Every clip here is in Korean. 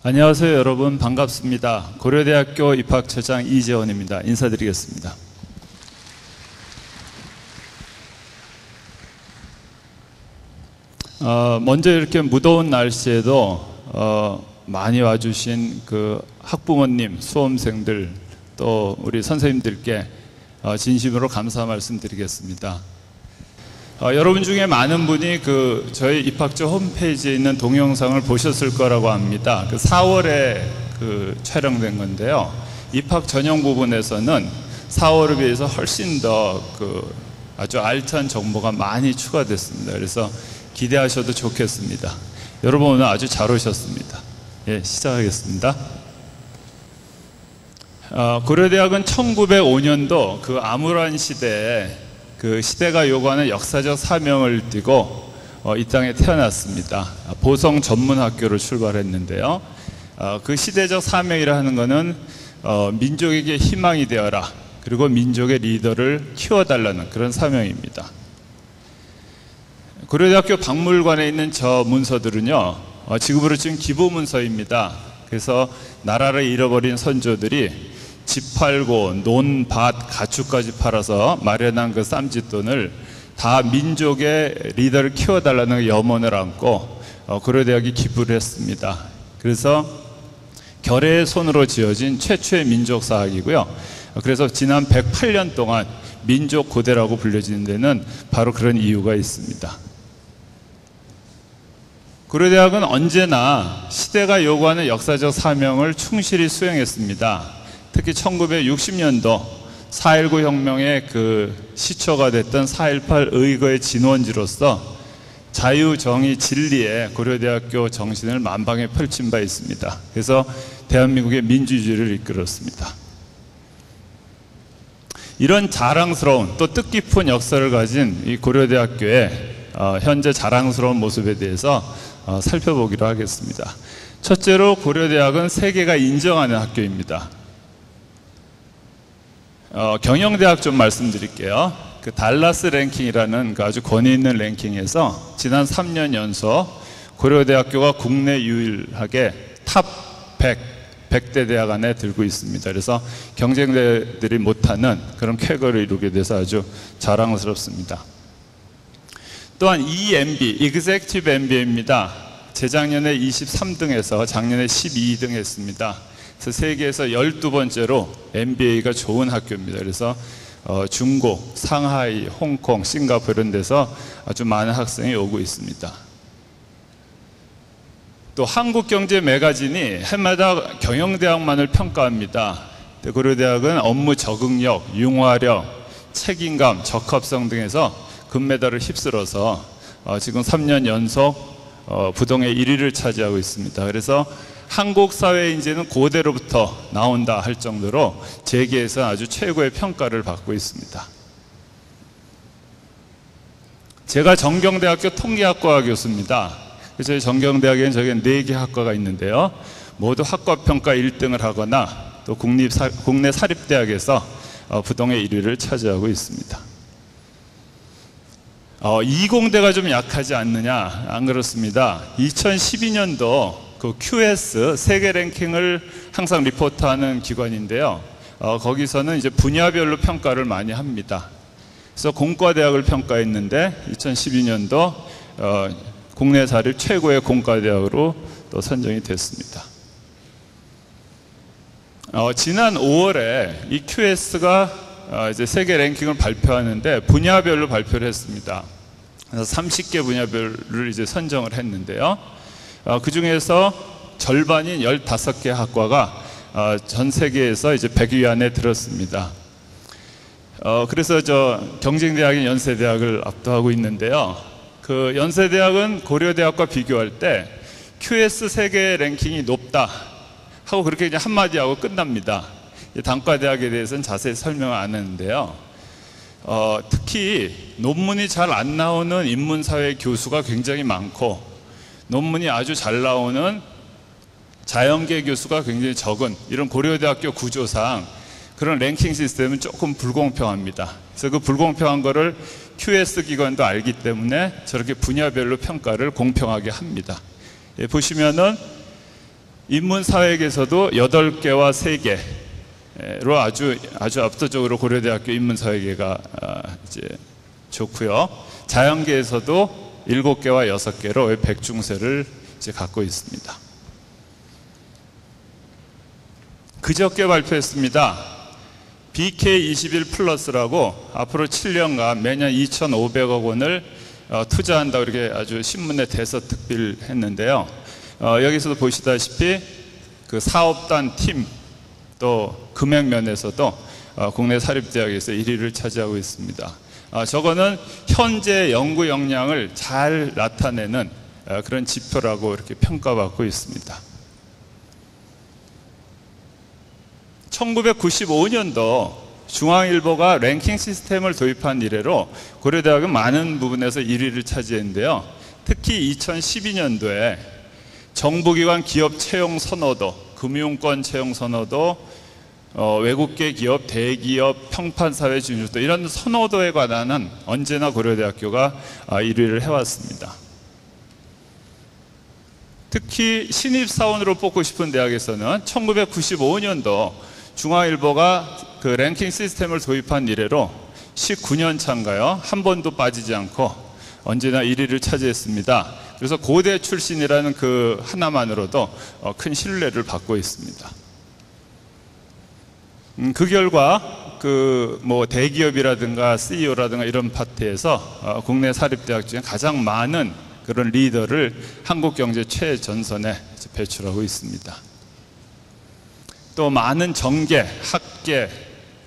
안녕하세요 여러분, 반갑습니다. 고려대학교 입학처장 이재원입니다. 인사드리겠습니다. 먼저 이렇게 무더운 날씨에도 많이 와주신 그 학부모님, 수험생들 또 우리 선생님들께 진심으로 감사 말씀드리겠습니다. 여러분 중에 많은 분이 저희 입학처 홈페이지에 있는 동영상을 보셨을 거라고 합니다. 4월에 촬영된 건데요. 입학 전형 부분에서는 4월에 비해서 훨씬 더 아주 알찬 정보가 많이 추가됐습니다. 그래서 기대하셔도 좋겠습니다. 여러분 오늘 아주 잘 오셨습니다. 예, 시작하겠습니다. 고려대학은 1905년도 암울한 시대에 시대가 요구하는 역사적 사명을 띠고 이 땅에 태어났습니다. 보성 전문학교로 출발했는데요. 그 시대적 사명이라 하는 것은 민족에게 희망이 되어라, 그리고 민족의 리더를 키워달라는 그런 사명입니다. 고려대학교 박물관에 있는 저 문서들은요, 지금으로 치면 기보문서입니다. 그래서 나라를 잃어버린 선조들이 집 팔고 논, 밭, 가축까지 팔아서 마련한 그 쌈짓돈을 다 민족의 리더를 키워달라는 염원을 안고 고려대학이 기부를 했습니다. 그래서 결의의 손으로 지어진 최초의 민족사학이고요. 그래서 지난 108년 동안 민족고대라고 불려지는 데는 바로 그런 이유가 있습니다. 고려대학은 언제나 시대가 요구하는 역사적 사명을 충실히 수행했습니다. 특히 1960년도 4.19 혁명의 시초가 됐던 4.18 의거의 진원지로서 자유, 정의, 진리의 고려대학교 정신을 만방에 펼친 바 있습니다. 그래서 대한민국의 민주주의를 이끌었습니다. 이런 자랑스러운 또 뜻깊은 역사를 가진 이 고려대학교의 현재 자랑스러운 모습에 대해서 살펴보기로 하겠습니다. 첫째로 고려대학은 세계가 인정하는 학교입니다. 경영대학 좀 말씀드릴게요. 달라스 랭킹이라는 아주 권위 있는 랭킹에서 지난 3년 연속 고려대학교가 국내 유일하게 탑 100대 대학 안에 들고 있습니다. 그래서 경쟁대들이 못하는 그런 쾌거를 이루게 돼서 아주 자랑스럽습니다. 또한 EMB, Executive MBA입니다. 재작년에 23등에서 작년에 12등 했습니다. 그래서 세계에서 12번째로 MBA가 좋은 학교입니다. 그래서 중국, 상하이, 홍콩, 싱가포르 이런 데서 아주 많은 학생이 오고 있습니다. 또 한국경제 매거진이 해마다 경영대학만을 평가합니다. 고려대학은 업무 적응력, 융화력, 책임감, 적합성 등에서 금메달을 휩쓸어서 지금 3년 연속 부동의 1위를 차지하고 있습니다. 그래서 한국 사회에 이제는 고대로부터 나온다 할 정도로 재계에서 아주 최고의 평가를 받고 있습니다. 제가 정경대학교 통계학과 교수입니다. 그래서 저희 정경대학에는 저기 4개 학과가 있는데요. 모두 학과평가 1등을 하거나 또 국내 사립대학에서 부동의 1위를 차지하고 있습니다. 이공대가 좀 약하지 않느냐? 안 그렇습니다. 2012년도 QS 세계 랭킹을 항상 리포트하는 기관인데요. 거기서는 이제 분야별로 평가를 많이 합니다. 그래서 공과대학을 평가했는데 2012년도 국내 사립 최고의 공과대학으로 또 선정이 됐습니다. 지난 5월에 이 QS가 이제 세계 랭킹을 발표하는데 분야별로 발표를 했습니다. 그래서 30개 분야별을 이제 선정을 했는데요. 그 중에서 절반인 15개 학과가 전 세계에서 이제 100위 안에 들었습니다. 그래서 경쟁대학인 연세대학을 압도하고 있는데요. 연세대학은 고려대학과 비교할 때 QS 세계 랭킹이 높다 하고 그렇게 그냥 한마디 하고 끝납니다. 단과대학에 대해서는 자세히 설명을 안 했는데요. 특히 논문이 잘 안 나오는 인문사회 교수가 굉장히 많고 논문이 아주 잘 나오는 자연계 교수가 굉장히 적은 이런 고려대학교 구조상 그런 랭킹 시스템은 조금 불공평합니다. 그래서 그 불공평한 거를 QS 기관도 알기 때문에 저렇게 분야별로 평가를 공평하게 합니다. 보시면은 인문사회계에서도 8개와 3개로 아주 압도적으로 고려대학교 인문사회계가 이제 좋고요. 자연계에서도 7개와 6개로 백중세를 이제 갖고 있습니다. 그저께 발표했습니다. BK21 플러스라고 앞으로 7년간 매년 2,500억 원을 투자한다 이렇게 아주 신문에 대서특필했는데요. 여기서도 보시다시피 그 사업단 팀 또 금액 면에서도 국내 사립대학에서 1위를 차지하고 있습니다. 저거는 현재 연구 역량을 잘 나타내는 그런 지표라고 이렇게 평가받고 있습니다. 1995년도 중앙일보가 랭킹 시스템을 도입한 이래로 고려대학은 많은 부분에서 1위를 차지했는데요. 특히 2012년도에 정부기관 기업 채용 선호도, 금융권 채용 선호도, 외국계 기업, 대기업, 평판사회 진출도 이런 선호도에 관한은 언제나 고려대학교가 1위를 해왔습니다. 특히 신입사원으로 뽑고 싶은 대학에서는 1995년도 중앙일보가 그 랭킹 시스템을 도입한 이래로 19년 차인가요? 한 번도 빠지지 않고 언제나 1위를 차지했습니다. 그래서 고대 출신이라는 그 하나만으로도 큰 신뢰를 받고 있습니다. 그 결과 그 뭐 대기업이라든가 CEO라든가 이런 파트에서 국내 사립대학 중에 가장 많은 그런 리더를 한국경제 최전선에 배출하고 있습니다. 또 많은 정계, 학계,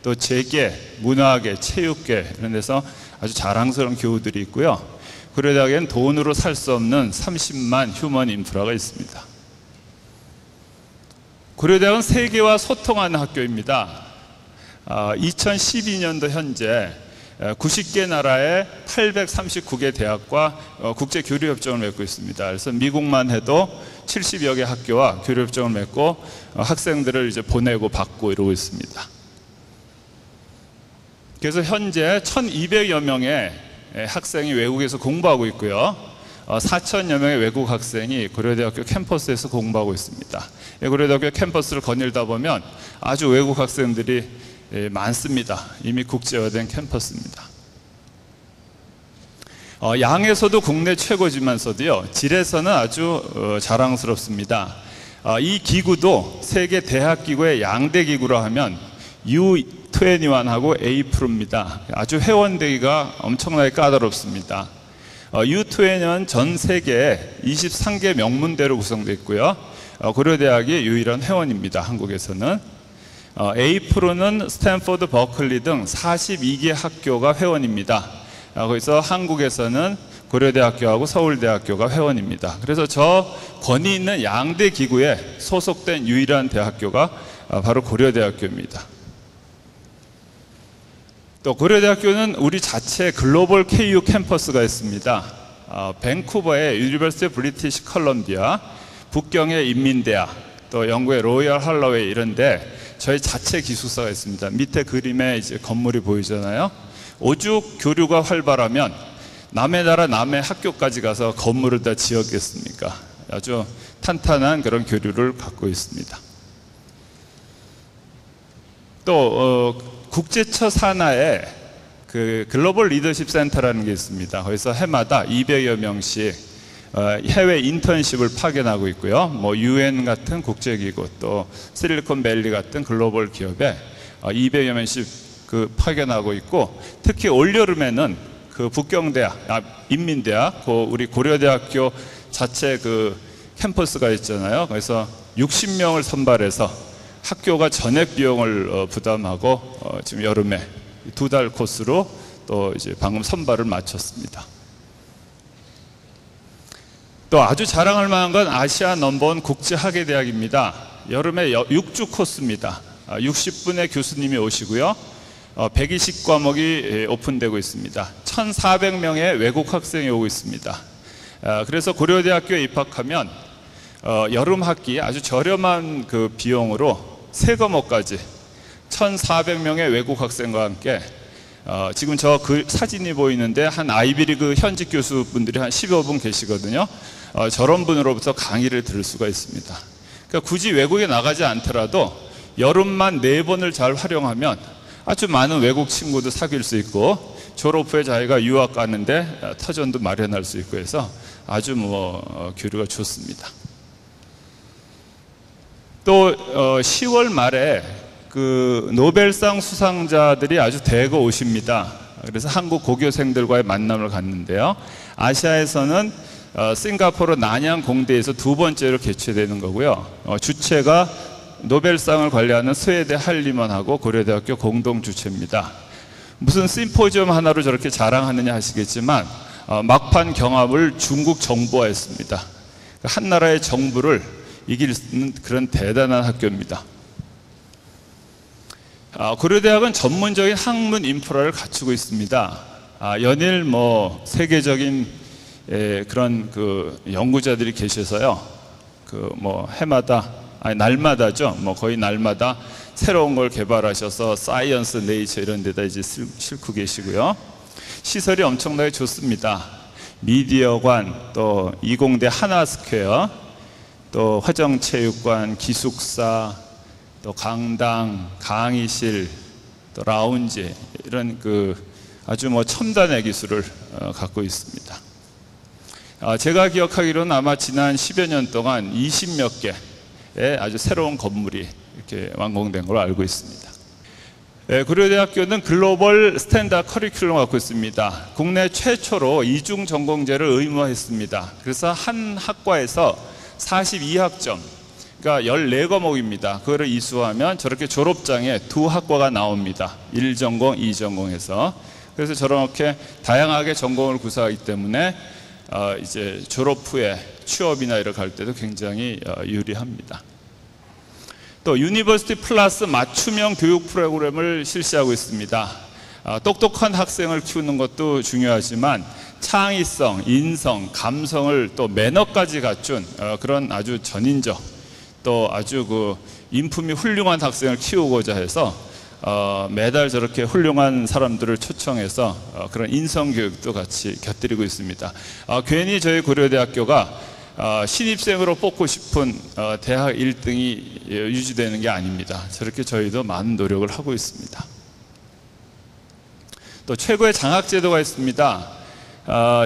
또 재계, 문화계, 체육계 이런 데서 아주 자랑스러운 교우들이 있고요. 고려대학에는 돈으로 살 수 없는 30만 휴먼 인프라가 있습니다. 고려대학은 세계와 소통하는 학교입니다. 2012년도 현재 90개 나라의 839개 대학과 국제 교류 협정을 맺고 있습니다. 그래서 미국만 해도 70여 개 학교와 교류 협정을 맺고 학생들을 이제 보내고 받고 이러고 있습니다. 그래서 현재 1,200여 명의 학생이 외국에서 공부하고 있고요. 4,000여 명의 외국 학생이 고려대학교 캠퍼스에서 공부하고 있습니다. 고려대학교 캠퍼스를 거닐다 보면 아주 외국 학생들이 많습니다. 이미 국제화된 캠퍼스입니다. 양에서도 국내 최고지만서도요, 질에서는 아주 자랑스럽습니다. 이 기구도 세계 대학기구의 양대 기구로 하면 U21하고 A-Pro입니다. 아주 회원되기가 엄청나게 까다롭습니다. U21은 전 세계에 23개 명문대로 구성되어 있고요. 고려대학이 유일한 회원입니다. 한국에서는. A-Pro는 스탠포드, 버클리 등 42개 학교가 회원입니다. 거기서 한국에서는 고려대학교하고 서울대학교가 회원입니다. 그래서 저 권위 있는 양대 기구에 소속된 유일한 대학교가 바로 고려대학교입니다. 또 고려대학교는 우리 자체 글로벌 KU 캠퍼스가 있습니다. 밴쿠버의 유니버시티 브리티시 컬럼비아, 북경의 인민대학, 또 영국의 로열 할러웨이 이런데 저희 자체 기숙사가 있습니다. 밑에 그림에 이제 건물이 보이잖아요. 오죽 교류가 활발하면 남의 나라 남의 학교까지 가서 건물을 다 지었겠습니까? 아주 탄탄한 그런 교류를 갖고 있습니다. 또 국제처 산하에 그 글로벌 리더십 센터라는 게 있습니다. 거기서 해마다 200여 명씩 해외 인턴십을 파견하고 있고요. 뭐 UN 같은 국제기구, 또 실리콘밸리 같은 글로벌 기업에 200여 명씩 그 파견하고 있고, 특히 올여름에는 그 북경대학, 인민대학, 우리 고려대학교 자체 그 캠퍼스가 있잖아요. 그래서 60명을 선발해서 학교가 전액 비용을 부담하고 지금 여름에 2달 코스로 또 이제 방금 선발을 마쳤습니다. 또 아주 자랑할 만한 건 아시아 넘버원 국제학예대학입니다. 여름에 6주 코스입니다. 60분의 교수님이 오시고요. 120과목이 오픈되고 있습니다. 1,400명의 외국 학생이 오고 있습니다. 그래서 고려대학교에 입학하면 여름 학기 아주 저렴한 그 비용으로 3과목까지 1,400명의 외국 학생과 함께 지금 저 그 사진이 보이는데 한 아이비리그 현직 교수분들이 한 15분 계시거든요. 저런 분으로부터 강의를 들을 수가 있습니다. 그러니까 굳이 외국에 나가지 않더라도 여름만 4번을 잘 활용하면 아주 많은 외국 친구도 사귈 수 있고 졸업 후에 자기가 유학 가는데 터전도 마련할 수 있고 해서 아주 교류가 좋습니다. 또 10월 말에 그 노벨상 수상자들이 아주 대거 오십니다. 그래서 한국 고교생들과의 만남을 갖는데요. 아시아에서는 싱가포르 난양 공대에서 2번째로 개최되는 거고요. 주체가 노벨상을 관리하는 스웨덴 한림원하고 고려대학교 공동 주체입니다. 무슨 심포지엄 하나로 저렇게 자랑하느냐 하시겠지만 막판 경합을 중국 정부와 했습니다. 한 나라의 정부를 이길 수 있는 그런 대단한 학교입니다. 고려대학은 전문적인 학문 인프라를 갖추고 있습니다. 연일 세계적인 그런 그 연구자들이 계셔서요. 해마다 날마다죠. 거의 날마다 새로운 걸 개발하셔서 사이언스, 네이처 이런 데다 이제 싣고 계시고요. 시설이 엄청나게 좋습니다. 미디어관, 또 이공대 하나스퀘어, 또 화정체육관, 기숙사, 또 강당, 강의실, 또 라운지 이런 그 아주 첨단의 기술을 갖고 있습니다. 제가 기억하기로는 아마 지난 10여 년 동안 20몇 개의 아주 새로운 건물이 이렇게 완공된 걸로 알고 있습니다. 고려대학교는 글로벌 스탠다드 커리큘럼을 갖고 있습니다. 국내 최초로 이중 전공제를 의무화했습니다. 그래서 한 학과에서 42학점, 그러니까 14과목입니다. 그거를 이수하면 저렇게 졸업장에 2학과가 나옵니다. 1전공, 2전공에서. 그래서 저렇게 다양하게 전공을 구사하기 때문에 이제 졸업 후에 취업이나 이렇게 갈 때도 굉장히 유리합니다. 또 유니버시티 플러스 맞춤형 교육 프로그램을 실시하고 있습니다. 똑똑한 학생을 키우는 것도 중요하지만 창의성, 인성, 감성을 또 매너까지 갖춘 그런 아주 전인적 또 아주 그 인품이 훌륭한 학생을 키우고자 해서 매달 저렇게 훌륭한 사람들을 초청해서 그런 인성교육도 같이 곁들이고 있습니다. 괜히 저희 고려대학교가 신입생으로 뽑고 싶은 대학 1등이 유지되는 게 아닙니다. 저렇게 저희도 많은 노력을 하고 있습니다. 또 최고의 장학제도가 있습니다.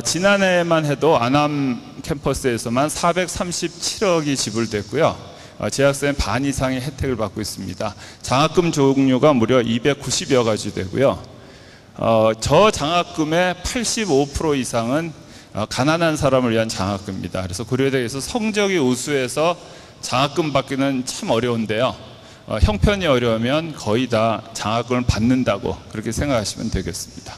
지난해만 해도 안암 캠퍼스에서만 437억이 지불됐고요. 재학생 반 이상의 혜택을 받고 있습니다. 장학금 종류가 무려 290여 가지 되고요. 저 장학금의 85% 이상은 가난한 사람을 위한 장학금입니다. 그래서 고려대에서 성적이 우수해서 장학금 받기는 참 어려운데요. 형편이 어려우면 거의 다 장학금을 받는다고 그렇게 생각하시면 되겠습니다.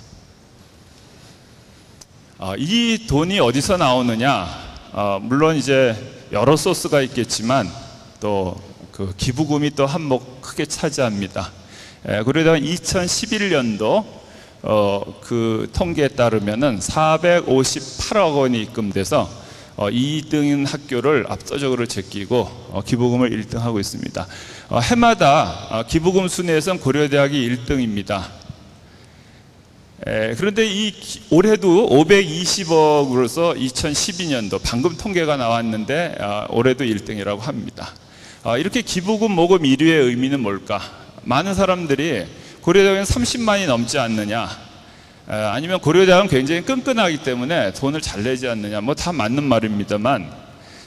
이 돈이 어디서 나오느냐? 물론 이제 여러 소스가 있겠지만 또 그 기부금이 또 한몫 크게 차지합니다. 그러다 2011년도 그 통계에 따르면은 458억 원이 입금돼서 2등인 학교를 압도적으로 제끼고 기부금을 1등하고 있습니다. 해마다 기부금 순위에서는 고려대학이 1등입니다. 그런데 올해도 520억으로서 2012년도 방금 통계가 나왔는데 올해도 1등이라고 합니다. 이렇게 기부금 모금 1위의 의미는 뭘까? 많은 사람들이 고려대학은 30만이 넘지 않느냐, 아니면 고려대학은 굉장히 끈끈하기 때문에 돈을 잘 내지 않느냐, 다 맞는 말입니다만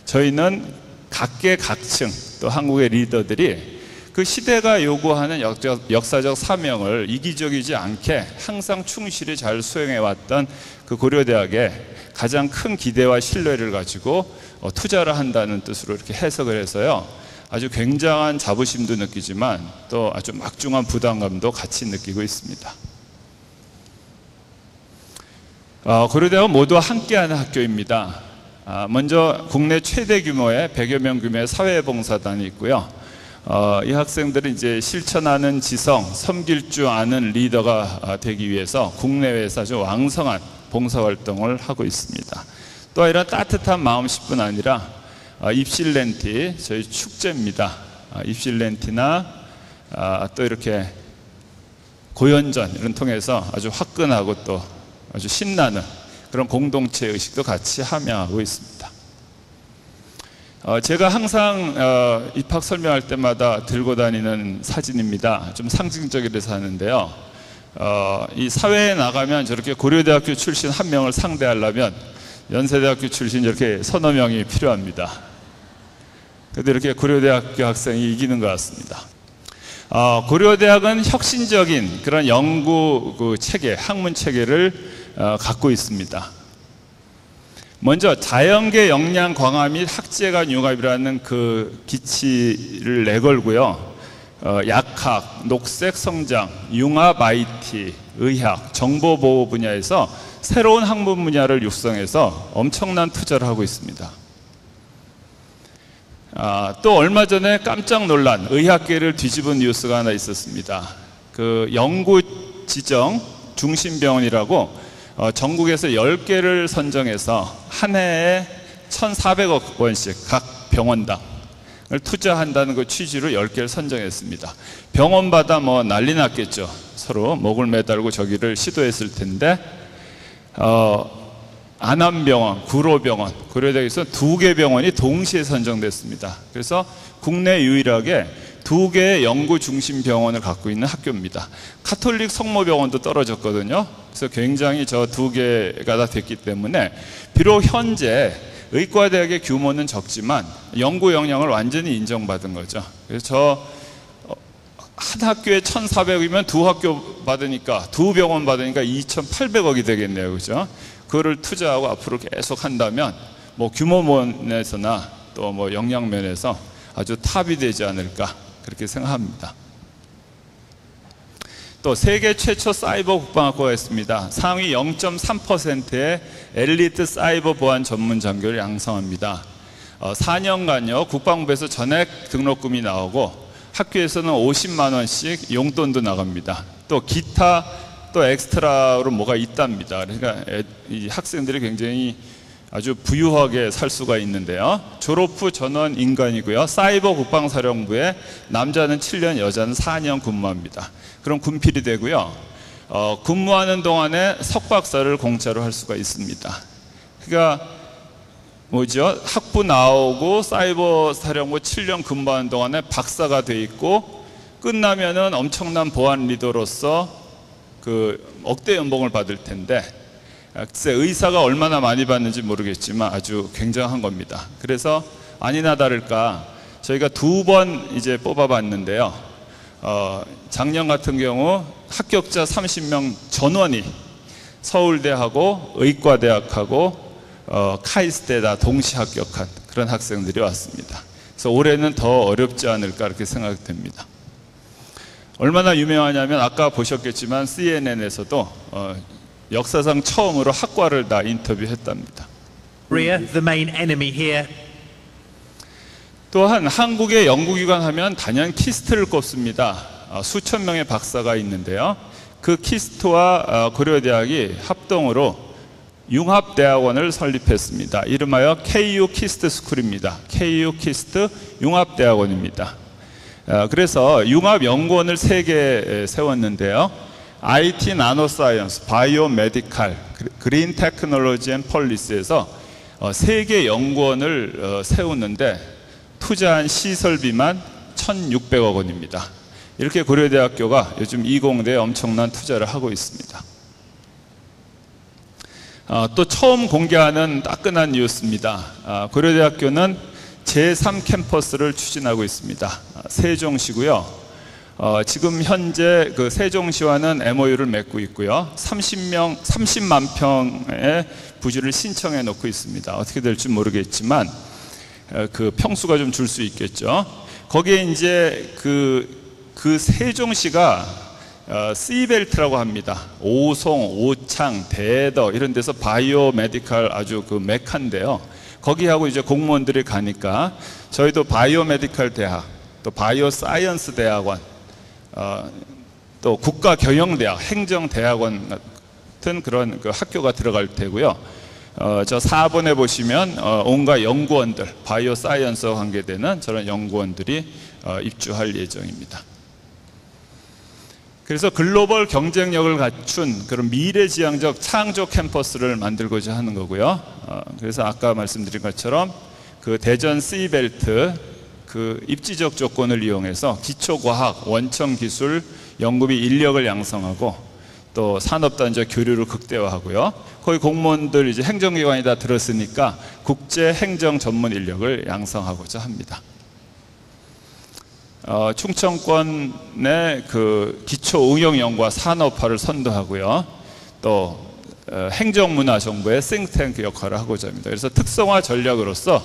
저희는 각계각층 또 한국의 리더들이 그 시대가 요구하는 역사적 사명을 이기적이지 않게 항상 충실히 잘 수행해왔던 그 고려대학에 가장 큰 기대와 신뢰를 가지고 투자를 한다는 뜻으로 이렇게 해석을 해서요. 아주 굉장한 자부심도 느끼지만 또 아주 막중한 부담감도 같이 느끼고 있습니다. 고려대학은 모두 함께하는 학교입니다. 먼저 국내 최대 규모의 100여 명 규모의 사회봉사단이 있고요. 이 학생들은 이제 실천하는 지성, 섬길 줄 아는 리더가 되기 위해서 국내외에서 아주 왕성한 봉사활동을 하고 있습니다. 또 이런 따뜻한 마음씨뿐 아니라 입실렌티, 저희 축제입니다. 입실렌티나 또 이렇게 고연전 이런 통해서 아주 화끈하고 또 아주 신나는 그런 공동체 의식도 같이 함양하고 있습니다. 제가 항상 입학 설명할 때마다 들고 다니는 사진입니다. 좀 상징적이라서 하는데요. 이 사회에 나가면 저렇게 고려대학교 출신 한 명을 상대하려면 연세대학교 출신 이렇게 서너 명이 필요합니다. 그런데 이렇게 고려대학교 학생이 이기는 것 같습니다. 고려대학은 혁신적인 그런 연구 체계, 학문 체계를 갖고 있습니다. 먼저 자연계 역량 광화 및 학제간 융합이라는 그 기치를 내걸고요. 약학, 녹색 성장, 융합 IT, 의학, 정보보호 분야에서 새로운 학문 분야를 육성해서 엄청난 투자를 하고 있습니다. 또 얼마 전에 깜짝 놀란 의학계를 뒤집은 뉴스가 하나 있었습니다. 그 연구 지정 중심병원이라고 전국에서 10개를 선정해서 한 해에 1,400억 원씩 각 병원당을 투자한다는 그 취지로 10개를 선정했습니다. 병원마다 뭐 난리 났겠죠. 서로 목을 매달고 저기를 시도했을 텐데 안암병원, 구로병원, 고려대학에서 2개 병원이 동시에 선정됐습니다. 그래서 국내 유일하게 2개의 연구 중심 병원을 갖고 있는 학교입니다. 카톨릭 성모병원도 떨어졌거든요. 그래서 굉장히 저 2개가 다 됐기 때문에 비록 현재 의과대학의 규모는 적지만 연구 역량을 완전히 인정받은 거죠. 그래서 저 한 학교에 1,400이면 2학교 받으니까 2병원 받으니까 2,800억이 되겠네요. 그죠? 그거를 투자하고 앞으로 계속 한다면 뭐 규모 면에서나 또 뭐 역량 면에서 아주 탑이 되지 않을까 그렇게 생각합니다. 또 세계 최초 사이버 국방학과가 있습니다. 상위 0.3%의 엘리트 사이버 보안 전문 장교를 양성합니다. 4년간요 국방부에서 전액 등록금이 나오고 학교에서는 50만 원씩 용돈도 나갑니다. 또 기타 또 엑스트라로 뭐가 있답니다. 그러니까 이 학생들이 굉장히 아주 부유하게 살 수가 있는데요. 졸업 후 전원 인간이고요. 사이버 국방사령부에 남자는 7년, 여자는 4년 근무합니다. 그럼 군필이 되고요. 근무하는 동안에 석박사를 공짜로 할 수가 있습니다. 그러니까 뭐죠? 학부 나오고 사이버 사령부 7년 근무하는 동안에 박사가 돼 있고 끝나면은 엄청난 보안 리더로서 그 억대 연봉을 받을 텐데 글쎄 의사가 얼마나 많이 받는지 모르겠지만 아주 굉장한 겁니다. 그래서 아니나 다를까 저희가 2번 이제 뽑아봤는데요. 작년 같은 경우 합격자 30명 전원이 서울대하고 의과대학하고 카이스트에 다 동시 합격한 그런 학생들이 왔습니다. 그래서 올해는 더 어렵지 않을까 이렇게 생각됩니다. 얼마나 유명하냐면 아까 보셨겠지만 CNN에서도 역사상 처음으로 학과를 다 인터뷰했답니다. The main enemy here. 또한 한국의 연구기관 하면 단연 키스트를 꼽습니다. 수천 명의 박사가 있는데요. 그 키스트와 고려대학이 합동으로 융합대학원을 설립했습니다. 이름하여 KU 키스트 스쿨입니다. KU 키스트 융합대학원입니다. 그래서 융합연구원을 3개 세웠는데요. IT 나노사이언스, 바이오 메디칼, 그린 테크놀로지 앤 폴리스에서 3개 연구원을 세우는데 투자한 시설비만 1,600억 원입니다. 이렇게 고려대학교가 요즘 이공대에 엄청난 투자를 하고 있습니다. 또 처음 공개하는 따끈한 뉴스입니다. 고려대학교는 제3 캠퍼스를 추진하고 있습니다. 세종시고요. 지금 현재 그 세종시와는 MOU를 맺고 있고요. 30만 평의 부지를 신청해 놓고 있습니다. 어떻게 될지 모르겠지만 그 평수가 좀 줄 수 있겠죠. 거기에 이제 그 세종시가 C벨트라고 합니다. 오송, 오창, 대더 이런 데서 바이오 메디칼 아주 그 메카인데요. 거기하고 이제 공무원들이 가니까 저희도 바이오 메디칼 대학, 또 바이오 사이언스 대학원, 또 국가 경영대학, 행정대학원 같은 그런 그 학교가 들어갈 테고요. 저 4번에 보시면 온갖 연구원들, 바이오 사이언스와 관계되는 저런 연구원들이 입주할 예정입니다. 그래서 글로벌 경쟁력을 갖춘 그런 미래지향적 창조 캠퍼스를 만들고자 하는 거고요. 그래서 아까 말씀드린 것처럼 그 대전 C벨트 그 입지적 조건을 이용해서 기초과학, 원천기술, 연구 및 인력을 양성하고 또 산업단지와 교류를 극대화하고요. 거기 공무원들 이제 행정기관이 다 들었으니까 국제 행정 전문 인력을 양성하고자 합니다. 충청권의 그 기초 응용연구와 산업화를 선도하고요. 또 행정문화정보의 싱탱크 역할을 하고자 합니다. 그래서 특성화 전략으로서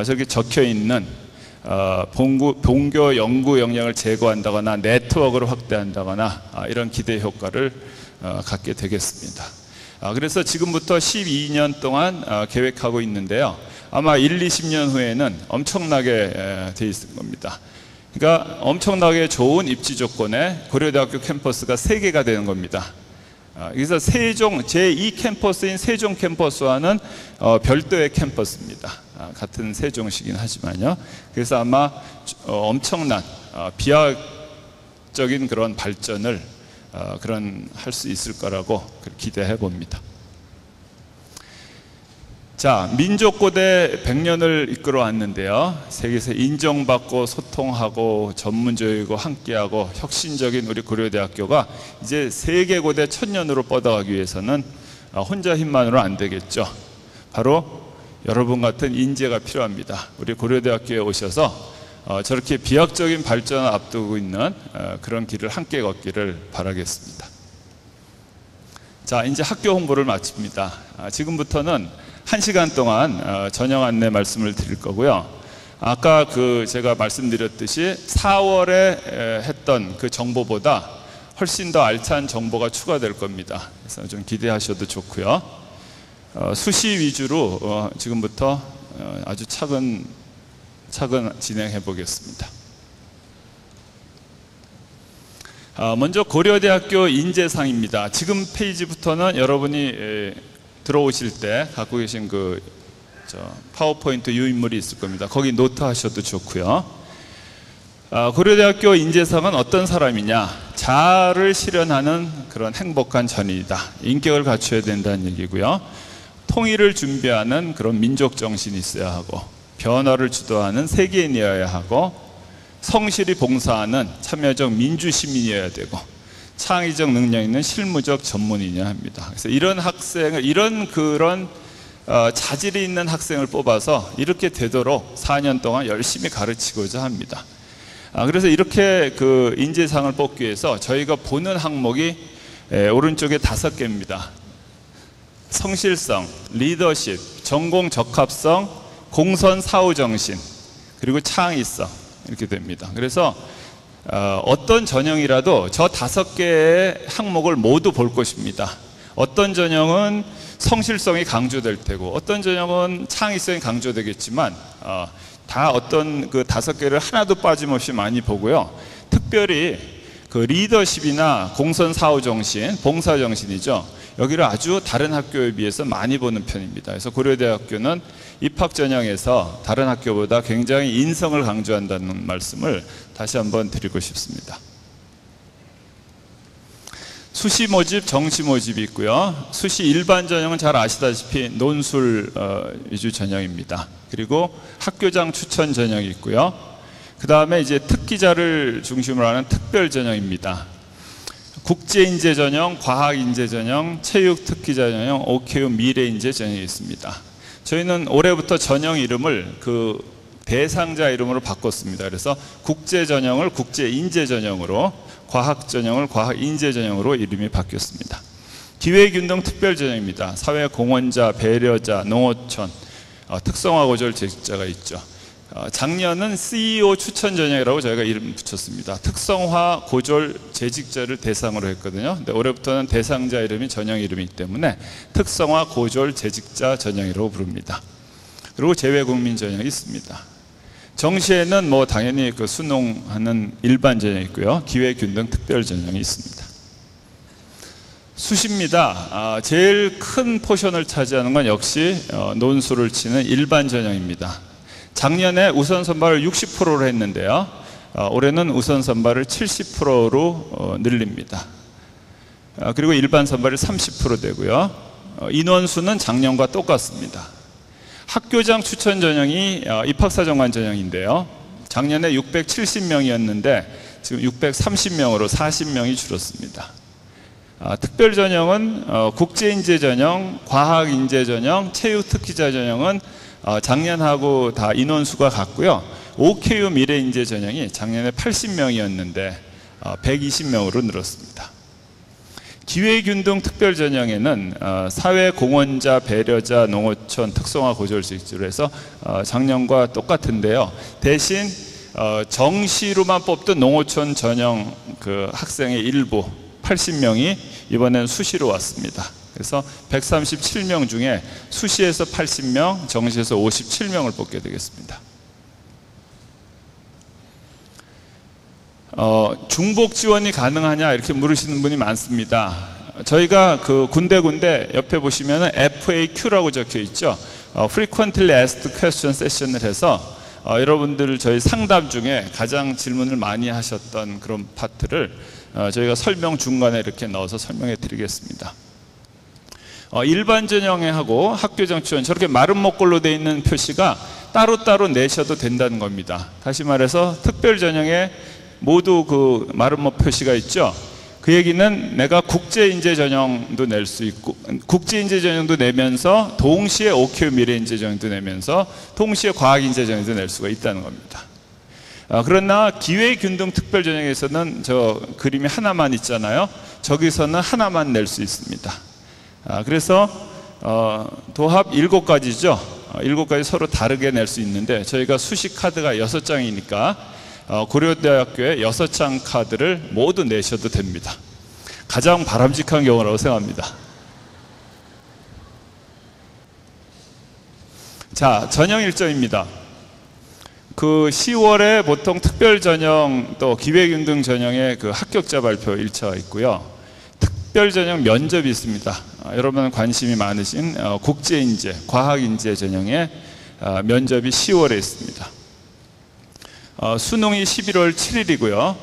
저기 적혀 있는 본교 연구 역량을 제고한다거나 네트워크를 확대한다거나 이런 기대 효과를 갖게 되겠습니다. 그래서 지금부터 12년 동안 계획하고 있는데요. 아마 1, 20년 후에는 엄청나게 돼 있을 겁니다. 그러니까 엄청나게 좋은 입지 조건에 고려대학교 캠퍼스가 3개가 되는 겁니다. 그래서 세종 제2 캠퍼스인 세종 캠퍼스와는 별도의 캠퍼스입니다. 같은 세종시긴 하지만요. 그래서 아마 엄청난 비약적인 그런 발전을 할 수 있을 거라고 기대해 봅니다. 자, 민족고대 100년을 이끌어 왔는데요. 세계에서 인정받고 소통하고 전문적이고 함께하고 혁신적인 우리 고려대학교가 이제 세계고대 1000년으로 뻗어가기 위해서는 혼자 힘만으로 안 되겠죠. 바로 여러분 같은 인재가 필요합니다. 우리 고려대학교에 오셔서 저렇게 비약적인 발전을 앞두고 있는 그런 길을 함께 걷기를 바라겠습니다. 자, 이제 학교 홍보를 마칩니다. 지금부터는 1시간 동안 저녁 안내 말씀을 드릴 거고요. 아까 제가 말씀드렸듯이 4월에 했던 그 정보보다 훨씬 더 알찬 정보가 추가될 겁니다. 그래서 좀 기대하셔도 좋고요. 수시 위주로 지금부터 아주 차근 진행해 보겠습니다. 먼저 고려대학교 인재상입니다. 지금 페이지부터는 여러분이 들어오실 때 갖고 계신 파워포인트 유인물이 있을 겁니다. 거기 노트 하셔도 좋고요. 고려대학교 인재상은 어떤 사람이냐? 자아를 실현하는 그런 행복한 전인이다. 인격을 갖춰야 된다는 얘기고요. 통일을 준비하는 그런 민족 정신이 있어야 하고, 변화를 주도하는 세계인이어야 하고, 성실히 봉사하는 참여적 민주시민이어야 되고, 창의적 능력 있는 실무적 전문인이어야 합니다. 그래서 이런 학생을, 그런 자질이 있는 학생을 뽑아서 이렇게 되도록 4년 동안 열심히 가르치고자 합니다. 그래서 이렇게 그 인재상을 뽑기 위해서 저희가 보는 항목이 오른쪽에 5개입니다. 성실성, 리더십, 전공 적합성, 공선 사후 정신, 그리고 창의성, 이렇게 됩니다. 그래서 어떤 전형이라도 저 5개의 항목을 모두 볼 것입니다. 어떤 전형은 성실성이 강조될 테고, 어떤 전형은 창의성이 강조되겠지만 다 어떤 그 5개를 하나도 빠짐없이 많이 보고요. 특별히 그 리더십이나 공선 사후 정신, 봉사 정신이죠. 여기를 아주 다른 학교에 비해서 많이 보는 편입니다. 그래서 고려대학교는 입학 전형에서 다른 학교보다 굉장히 인성을 강조한다는 말씀을 다시 한번 드리고 싶습니다. 수시 모집, 정시 모집이 있고요. 수시 일반 전형은 잘 아시다시피 논술 위주 전형입니다. 그리고 학교장 추천 전형이 있고요. 그 다음에 이제 특기자를 중심으로 하는 특별 전형입니다. 국제인재 전형, 과학인재 전형, 체육특기자 전형, OKU 미래인재 전형이 있습니다. 저희는 올해부터 전형 이름을 그 대상자 이름으로 바꿨습니다. 그래서 국제 전형을 국제인재 전형으로, 과학 전형을 과학인재 전형으로 이름이 바뀌었습니다. 기회균등 특별 전형입니다. 사회공헌자, 배려자, 농어촌, 특성화 고졸 재직자가 있죠. 작년은 CEO 추천 전형이라고 저희가 이름 붙였습니다. 특성화 고졸 재직자를 대상으로 했거든요. 근데 올해부터는 대상자 이름이 전형 이름이기 때문에 특성화 고졸 재직자 전형이라고 부릅니다. 그리고 재외국민 전형이 있습니다. 정시에는 뭐 당연히 그 수능하는 일반 전형이 있고요. 기회균등 특별 전형이 있습니다. 수시입니다. 제일 큰 포션을 차지하는 건 역시 논술을 치는 일반 전형입니다. 작년에 우선 선발을 60%로 했는데요. 올해는 우선 선발을 70%로 늘립니다. 그리고 일반 선발이 30% 되고요. 인원수는 작년과 똑같습니다. 학교장 추천 전형이 입학사정관 전형인데요. 작년에 670명이었는데 지금 630명으로 40명이 줄었습니다. 특별 전형은 국제인재 전형, 과학인재 전형, 체육특기자 전형은 작년하고 다 인원수가 같고요. OKU 미래인재 전형이 작년에 80명이었는데 120명으로 늘었습니다. 기회균등 특별 전형에는 사회공헌자, 배려자, 농어촌, 특성화 고졸직주로 해서 작년과 똑같은데요. 대신 정시로만 뽑던 농어촌 전형 그 학생의 일부 80명이 이번엔 수시로 왔습니다. 그래서 137명 중에 수시에서 80명, 정시에서 57명을 뽑게 되겠습니다. 중복 지원이 가능하냐 이렇게 물으시는 분이 많습니다. 저희가 그 군데군데 옆에 보시면 FAQ라고 적혀 있죠. Frequently Asked Question 세션을 해서 여러분들 저희 상담 중에 가장 질문을 많이 하셨던 그런 파트를 저희가 설명 중간에 이렇게 넣어서 설명해 드리겠습니다. 일반 전형에 하고 학교장 추천 저렇게 마른 목걸로 되어 있는 표시가 따로따로 내셔도 된다는 겁니다. 다시 말해서 특별 전형에 모두 그 마름모 표시가 있죠. 그 얘기는 내가 국제인재 전형도 낼 수 있고 국제인재 전형도 내면서 동시에 OKU 미래인재 전형도 내면서 동시에 과학인재 전형도 낼 수가 있다는 겁니다. 그러나 기회균등 특별 전형에서는 저 그림이 하나만 있잖아요. 저기서는 하나만 낼 수 있습니다. 그래서 도합 7가지죠. 7가지 서로 다르게 낼 수 있는데 저희가 수시 카드가 6장이니까 고려대학교에 6장 카드를 모두 내셔도 됩니다. 가장 바람직한 경우라고 생각합니다. 자, 전형 일정입니다. 그 10월에 보통 특별 전형 또 기회균등 전형의 그 합격자 발표 1차가 있고요. 특별 전형 면접이 있습니다. 여러분 관심이 많으신 국제인재, 과학인재 전형의 면접이 10월에 있습니다. 수능이 11월 7일이고요.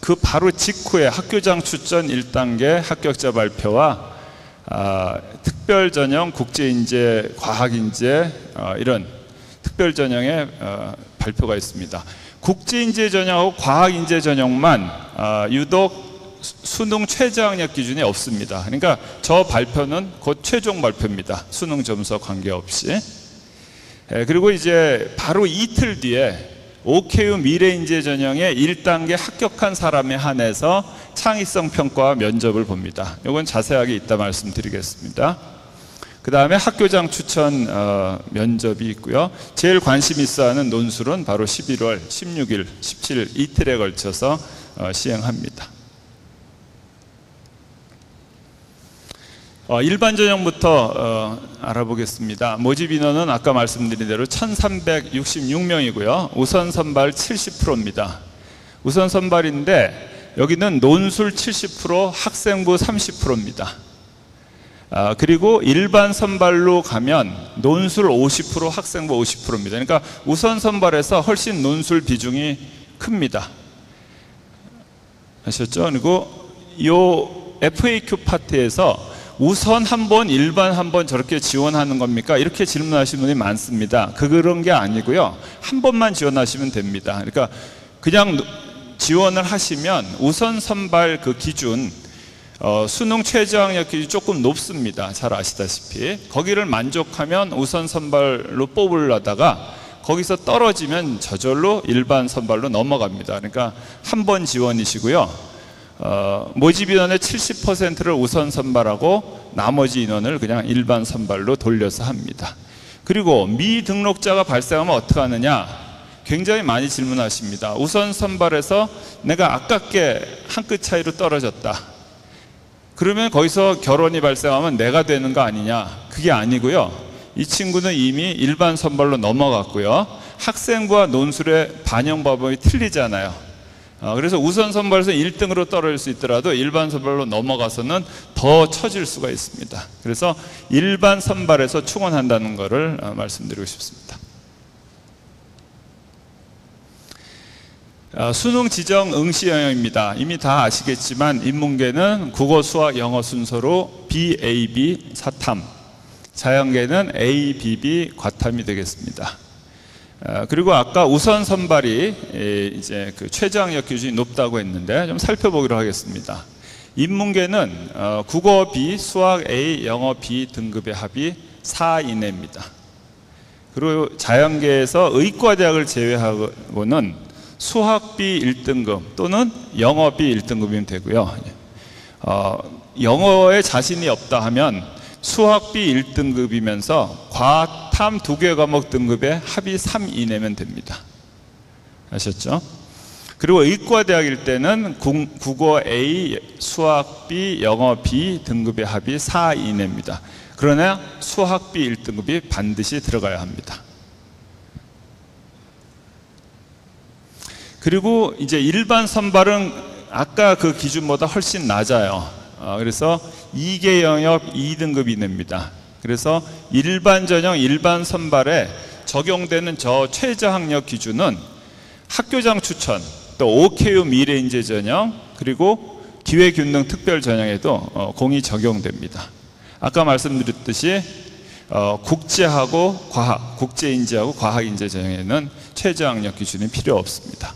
그 바로 직후에 학교장 추천 1단계 합격자 발표와 특별 전형, 국제인재, 과학인재 이런 특별 전형의 발표가 있습니다. 국제인재 전형하고 과학인재 전형만 유독 수능 최저학력 기준이 없습니다. 그러니까 저 발표는 곧 최종 발표입니다. 수능 점수와 관계없이. 그리고 이제 바로 이틀 뒤에 OKU 미래인재 전형의 1단계 합격한 사람에 한해서 창의성 평가와 면접을 봅니다. 이건 자세하게 이따 말씀드리겠습니다. 그 다음에 학교장 추천 면접이 있고요. 제일 관심 있어 하는 논술은 바로 11월 16일, 17일 이틀에 걸쳐서 시행합니다. 일반 전형부터 알아보겠습니다. 모집 인원은 아까 말씀드린 대로 1366명이고요. 우선 선발 70%입니다. 우선 선발인데 여기는 논술 70%, 학생부 30%입니다. 그리고 일반 선발로 가면 논술 50%, 학생부 50%입니다. 그러니까 우선 선발에서 훨씬 논술 비중이 큽니다. 아셨죠? 그리고 이 FAQ 파트에서 우선 한 번, 일반 한 번 저렇게 지원하는 겁니까? 이렇게 질문하시는 분이 많습니다. 그런 게 아니고요. 한 번만 지원하시면 됩니다. 그러니까 그냥 지원을 하시면 우선 선발 그 기준 수능 최저학력 기준이 조금 높습니다. 잘 아시다시피. 거기를 만족하면 우선 선발로 뽑으려다가 거기서 떨어지면 저절로 일반 선발로 넘어갑니다. 그러니까 한 번 지원이시고요. 모집 인원의 70%를 우선 선발하고 나머지 인원을 그냥 일반 선발로 돌려서 합니다. 그리고 미등록자가 발생하면 어떻게 하느냐? 굉장히 많이 질문하십니다. 우선 선발에서 내가 아깝게 한 끗 차이로 떨어졌다. 그러면 거기서 결혼이 발생하면 내가 되는 거 아니냐? 그게 아니고요. 이 친구는 이미 일반 선발로 넘어갔고요. 학생부와 논술의 반영 방법이 틀리잖아요. 그래서 우선 선발에서 1등으로 떨어질 수 있더라도 일반 선발로 넘어가서는 더 처질 수가 있습니다. 그래서 일반 선발에서 충원한다는 것을 말씀드리고 싶습니다. 수능 지정 응시 영역입니다. 이미 다 아시겠지만 인문계는 국어, 수학, 영어 순서로 BAB 사탐, 자연계는 ABB 과탐이 되겠습니다. 그리고 아까 우선 선발이 이제 그 최저학력 기준이 높다고 했는데 좀 살펴보기로 하겠습니다. 인문계는 국어 B, 수학 A, 영어 B 등급의 합이 4 이내입니다. 그리고 자연계에서 의과대학을 제외하고는 수학 B 1등급 또는 영어 B 1등급이면 되고요. 영어에 자신이 없다 하면 수학 B 1등급이면서 과탐 2개 과목 등급의 합이 3 이내면 됩니다. 아셨죠? 그리고 의과대학일 때는 국어 A, 수학 B, 영어 B 등급의 합이 4 이내입니다. 그러나 수학 B 1등급이 반드시 들어가야 합니다. 그리고 이제 일반 선발은 아까 그 기준보다 훨씬 낮아요. 그래서 2개 영역 2등급이 냅니다. 그래서 일반 전형, 일반 선발에 적용되는 저 최저학력 기준은 학교장 추천, 또 OKU 미래인재 전형, 그리고 기회균등 특별 전형에도 공이 적용됩니다. 아까 말씀드렸듯이 국제하고 과학, 국제인재하고 과학인재 전형에는 최저학력 기준이 필요 없습니다.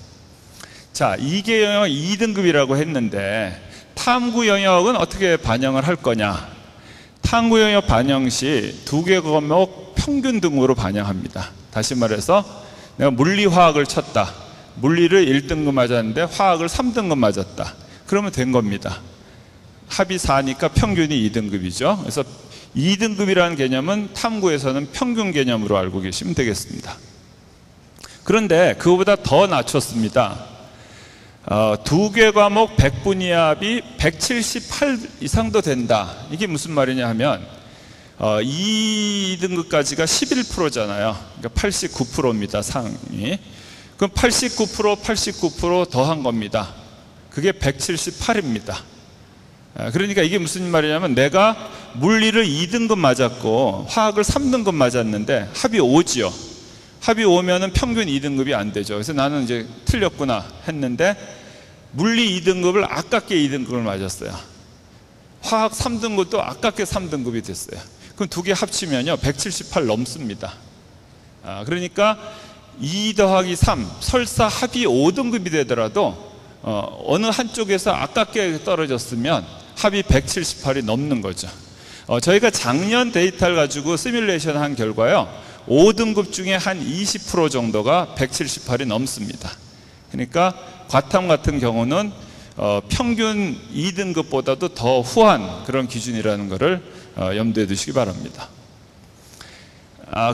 자, 2개 영역 2등급이라고 했는데 탐구 영역은 어떻게 반영을 할 거냐? 탐구 영역 반영 시 2개 과목 평균 등으로 반영합니다. 다시 말해서 내가 물리, 화학을 쳤다. 물리를 1등급 맞았는데 화학을 3등급 맞았다. 그러면 된 겁니다. 합이 4니까 평균이 2등급이죠. 그래서 2등급이라는 개념은 탐구에서는 평균 개념으로 알고 계시면 되겠습니다. 그런데 그거보다 더 낮췄습니다. 2개 과목 100분위 합이 178 이상도 된다. 이게 무슨 말이냐 하면 2등급까지가 11%잖아요. 그러니까 89%입니다. 상위. 그럼 89% 더한 겁니다. 그게 178입니다. 그러니까 이게 무슨 말이냐면 내가 물리를 2등급 맞았고 화학을 3등급 맞았는데 합이 5지요. 합이 5면은 평균 2등급이 안 되죠. 그래서 나는 이제 틀렸구나 했는데 물리 2등급을 아깝게 2등급을 맞았어요. 화학 3등급도 아깝게 3등급이 됐어요. 그럼 두 개 합치면요 178 넘습니다. 그러니까 2 더하기 3 설사 합이 5등급이 되더라도 어느 한쪽에서 아깝게 떨어졌으면 합이 178이 넘는 거죠. 저희가 작년 데이터를 가지고 시뮬레이션 한 결과요 5등급 중에 한 20% 정도가 178이 넘습니다. 그러니까 과탐 같은 경우는 평균 2등급보다도 더 후한 그런 기준이라는 것을 염두에 두시기 바랍니다.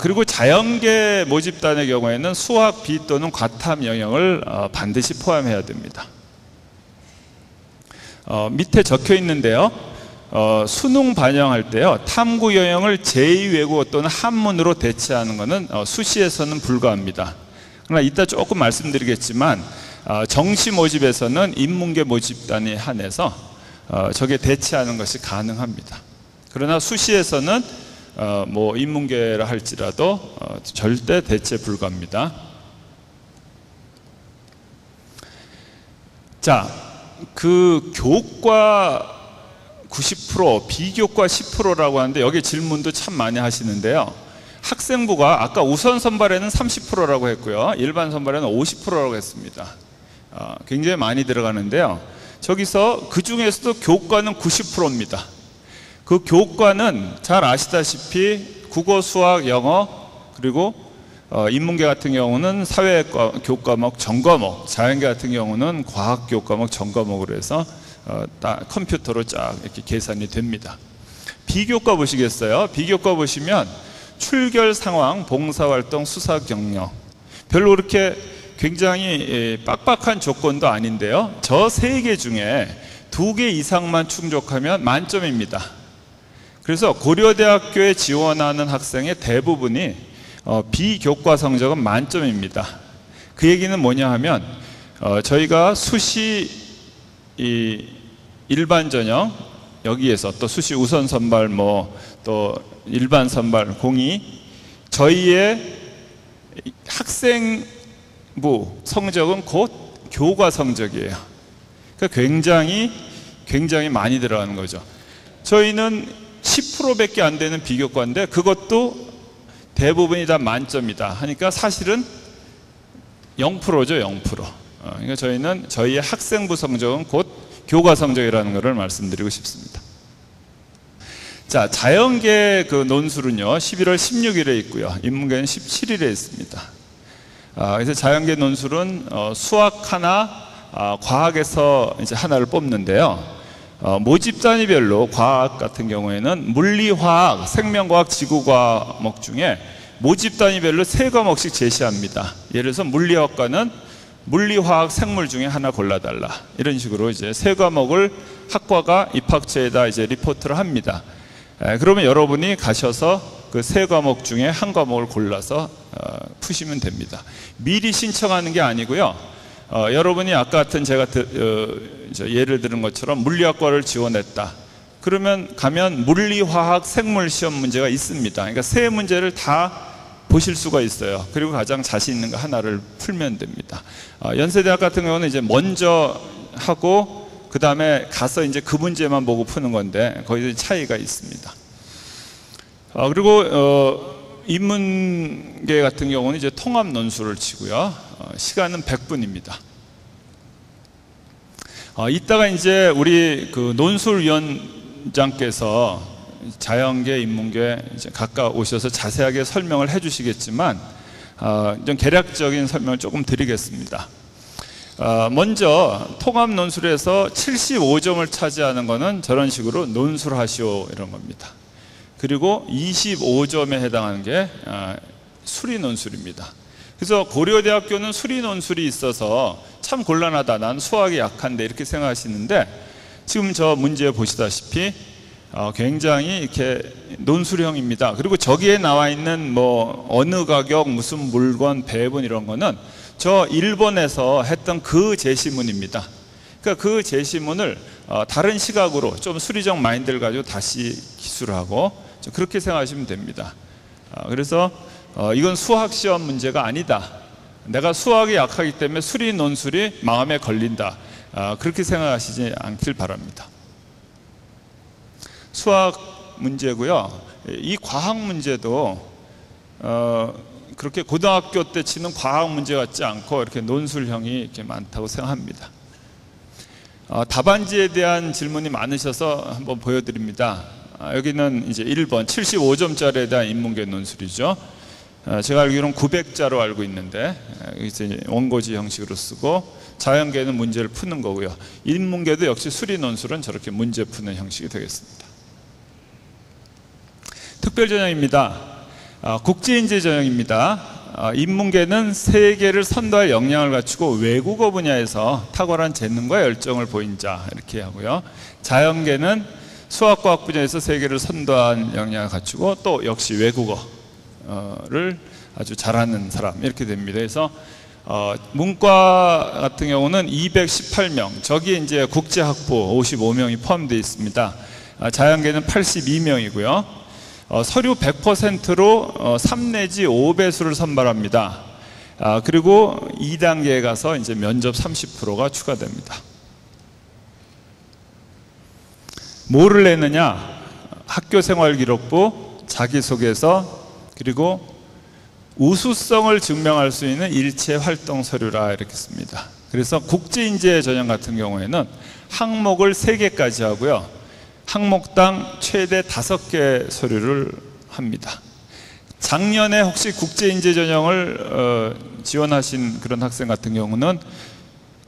그리고 자연계 모집단의 경우에는 수학 B 또는 과탐 영역을 반드시 포함해야 됩니다. 밑에 적혀 있는데요. 수능 반영할 때요. 탐구 영역을 제2외국어 또는 한문으로 대체하는 것은 수시에서는 불가합니다. 그러나 이따 조금 말씀드리겠지만 정시 모집에서는 인문계 모집단에 한해서 저게 대체하는 것이 가능합니다. 그러나 수시에서는 뭐 인문계라 할지라도 절대 대체 불가합니다. 자, 그 교과 90%, 비교과 10%라고 하는데 여기 질문도 참 많이 하시는데요. 학생부가 아까 우선 선발에는 30%라고 했고요. 일반 선발에는 50%라고 했습니다. 굉장히 많이 들어가는데요. 저기서 그 중에서도 교과는 90%입니다. 그 교과는 잘 아시다시피 국어, 수학, 영어 그리고 인문계 같은 경우는 사회 교과목 전과목, 자연계 같은 경우는 과학 교과목 전과목으로 해서 컴퓨터로 쫙 이렇게 계산이 됩니다. 비교과 보시겠어요? 비교과 보시면 출결 상황, 봉사활동, 수사 경력 별로 그렇게 굉장히 빡빡한 조건도 아닌데요. 저 세 개 중에 2개 이상만 충족하면 만점입니다. 그래서 고려대학교에 지원하는 학생의 대부분이 비교과 성적은 만점입니다. 그 얘기는 뭐냐 하면 저희가 수시 일반 전형 여기에서 또 수시 우선 선발 또 일반 선발 공이 저희의 학생부 성적은 곧 교과 성적이에요. 그러니까 굉장히 많이 들어가는 거죠. 저희는 10%밖에 안 되는 비교과인데 그것도 대부분이 다 만점이다 하니까 사실은 0%죠, 0%. 그러니까 저희는 저희의 학생부 성적은 곧 교과 성적이라는 것을 말씀드리고 싶습니다. 자, 자연계 그 논술은요 11월 16일에 있고요, 인문계는 17일에 있습니다. 그래서 자연계 논술은 수학 하나, 과학에서 이제 하나를 뽑는데요. 모집 단위별로 과학 같은 경우에는 물리화학, 생명과학, 지구과목 중에 모집 단위별로 3과목씩 제시합니다. 예를 들어서 물리학과는 물리화학, 생물 중에 하나 골라달라, 이런 식으로 이제 3과목을 학과가 입학처에다 이제 리포트를 합니다. 그러면 여러분이 가셔서 그 3과목 중에 한 과목을 골라서 푸시면 됩니다. 미리 신청하는 게 아니고요. 여러분이 아까 같은 제가 예를 들은 것처럼 물리학과를 지원했다. 그러면 가면 물리화학, 생물 시험 문제가 있습니다. 그러니까 3문제를 다 보실 수가 있어요. 그리고 가장 자신 있는 거 하나를 풀면 됩니다. 연세대학 같은 경우는 이제 먼저 하고 그 다음에 가서 이제 그 문제만 보고 푸는 건데 거기서 차이가 있습니다. 그리고 인문계 같은 경우는 이제 통합 논술을 치고요. 시간은 100분입니다. 이따가 이제 우리 그 논술위원장께서 자연계, 인문계 이제 각각 오셔서 자세하게 설명을 해주시겠지만 좀 개략적인 설명을 조금 드리겠습니다. 먼저 통합 논술에서 75점을 차지하는 것은 저런 식으로 논술하시오 이런 겁니다. 그리고 25점에 해당하는 게 수리 논술입니다. 그래서 고려대학교는 수리 논술이 있어서 참 곤란하다, 난 수학이 약한데 이렇게 생각하시는데 지금 저 문제 보시다시피 굉장히 이렇게 논술형입니다. 그리고 저기에 나와 있는 뭐 어느 가격, 무슨 물건, 배분 이런 거는 저 1번에서 했던 그 제시문입니다. 그러니까 그 제시문을 다른 시각으로 좀 수리적 마인드를 가지고 다시 기술하고 그렇게 생각하시면 됩니다. 그래서 이건 수학 시험 문제가 아니다. 내가 수학이 약하기 때문에 수리 논술이 마음에 걸린다. 그렇게 생각하시지 않길 바랍니다. 수학 문제고요. 이 과학 문제도 그렇게 고등학교 때 치는 과학 문제 같지 않고 이렇게 논술형이 이렇게 많다고 생각합니다. 답안지에 대한 질문이 많으셔서 한번 보여드립니다. 여기는 이제 1번 75점짜리에 대한 인문계 논술이죠. 제가 알기로는 900자로 알고 있는데 이제 원고지 형식으로 쓰고 자연계는 문제를 푸는 거고요. 인문계도 역시 수리 논술은 저렇게 문제 푸는 형식이 되겠습니다. 특별 전형입니다. 국제인재 전형입니다. 인문계는 세계를 선도할 역량을 갖추고 외국어 분야에서 탁월한 재능과 열정을 보인 자 이렇게 하고요. 자연계는 수학과학 분야에서 세계를 선도한 역량을 갖추고 또 역시 외국어를 아주 잘하는 사람 이렇게 됩니다. 그래서 문과 같은 경우는 218명, 저기에 이제 국제학부 55명이 포함되어 있습니다. 자연계는 82명이고요. 서류 100%로 3 내지 5배수를 선발합니다. 그리고 2단계에 가서 이제 면접 30%가 추가됩니다. 뭐를 내느냐? 학교생활기록부, 자기소개서, 그리고 우수성을 증명할 수 있는 일체 활동 서류라 이렇게 씁니다. 그래서 국제인재 전형 같은 경우에는 항목을 3개까지 하고요. 항목당 최대 5개 서류를 합니다. 작년에 혹시 국제인재 전형을 지원하신 그런 학생 같은 경우는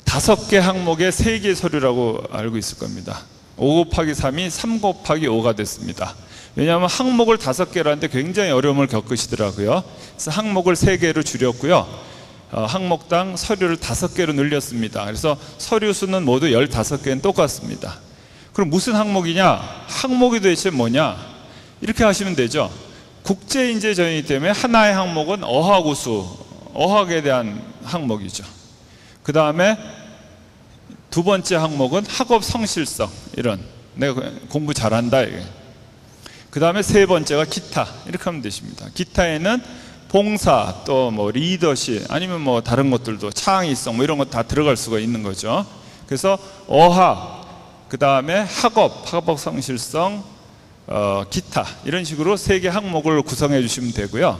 5개 항목에 3개 서류라고 알고 있을 겁니다. 5 곱하기 3이 3 곱하기 5가 됐습니다. 왜냐하면 항목을 5개라는데 굉장히 어려움을 겪으시더라고요. 그래서 항목을 3개로 줄였고요. 항목당 서류를 5개로 늘렸습니다. 그래서 서류 수는 모두 15개는 똑같습니다. 그럼 무슨 항목이냐? 항목이 도대체 뭐냐? 이렇게 하시면 되죠. 국제인재 전형이기 때문에 하나의 항목은 어학우수, 어학에 대한 항목이죠. 그 다음에 두 번째 항목은 학업 성실성, 이런 내가 공부 잘한다 이게. 그 다음에 세 번째가 기타 이렇게 하면 되십니다. 기타에는 봉사, 또 뭐 리더십, 아니면 뭐 다른 것들도 창의성 뭐 이런 것 다 들어갈 수가 있는 거죠. 그래서 어학, 그 다음에 학업 성실성, 기타 이런 식으로 3개 항목을 구성해 주시면 되고요.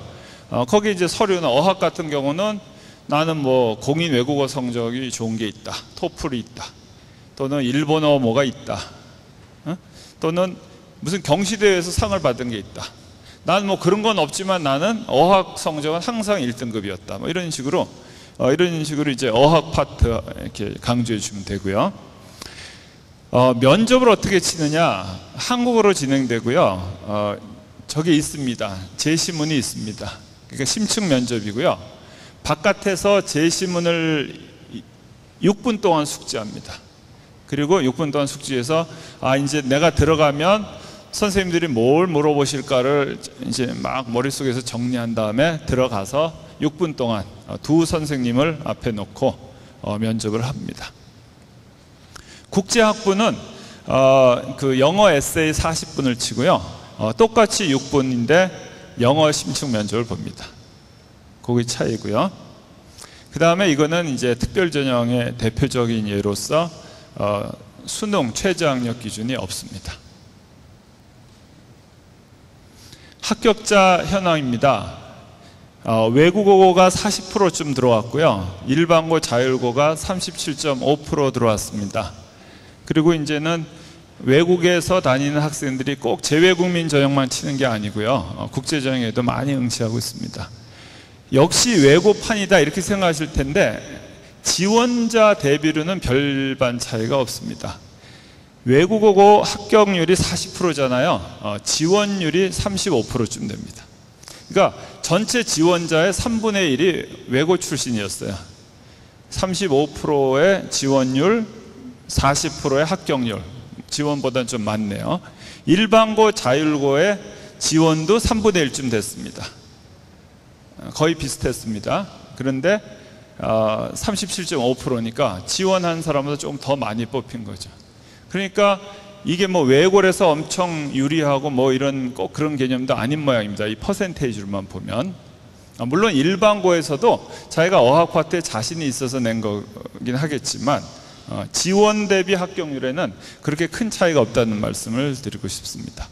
거기 이제 서류는 어학 같은 경우는 나는 뭐 공인 외국어 성적이 좋은 게 있다, 토플이 있다, 또는 일본어 뭐가 있다, 또는 무슨 경시대회에서 상을 받은 게 있다. 나는 뭐 그런 건 없지만 나는 어학 성적은 항상 1등급이었다. 뭐 이런 식으로 이제 어학 파트 이렇게 강조해 주면 되고요. 면접을 어떻게 치느냐? 한국어로 진행되고요. 저기 있습니다. 제시문이 있습니다. 그러니까 심층 면접이고요. 바깥에서 제시문을 6분 동안 숙지합니다. 그리고 6분 동안 숙지해서 이제 내가 들어가면 선생님들이 뭘 물어보실까를 이제 막 머릿속에서 정리한 다음에 들어가서 6분 동안 두 선생님을 앞에 놓고 면접을 합니다. 국제학부는 그 영어 에세이 40분을 치고요. 똑같이 6분인데 영어 심층 면접을 봅니다. 그게 차이고요. 그 다음에 이거는 이제 특별전형의 대표적인 예로서 수능 최저학력 기준이 없습니다. 합격자 현황입니다. 외국어가 40%쯤 들어왔고요. 일반고 자율고가 37.5% 들어왔습니다. 그리고 이제는 외국에서 다니는 학생들이 꼭 재외국민 전형만 치는 게 아니고요. 국제전형에도 많이 응시하고 있습니다. 역시 외고판이다 이렇게 생각하실 텐데 지원자 대비로는 별반 차이가 없습니다. 외국어고 합격률이 40%잖아요. 지원율이 35%쯤 됩니다. 그러니까 전체 지원자의 3분의 1이 외고 출신이었어요. 35%의 지원율, 40%의 합격률. 지원보다는 좀 많네요. 일반고 자율고의 지원도 3분의 1쯤 됐습니다. 거의 비슷했습니다. 그런데 37.5%니까 지원한 사람보다 조금 더 많이 뽑힌 거죠. 그러니까 이게 뭐 외고라서 엄청 유리하고 뭐 이런 꼭 그런 개념도 아닌 모양입니다. 이 퍼센테이지로만 보면. 물론 일반고에서도 자기가 어학 파트에 자신이 있어서 낸 거긴 하겠지만 지원 대비 합격률에는 그렇게 큰 차이가 없다는 말씀을 드리고 싶습니다.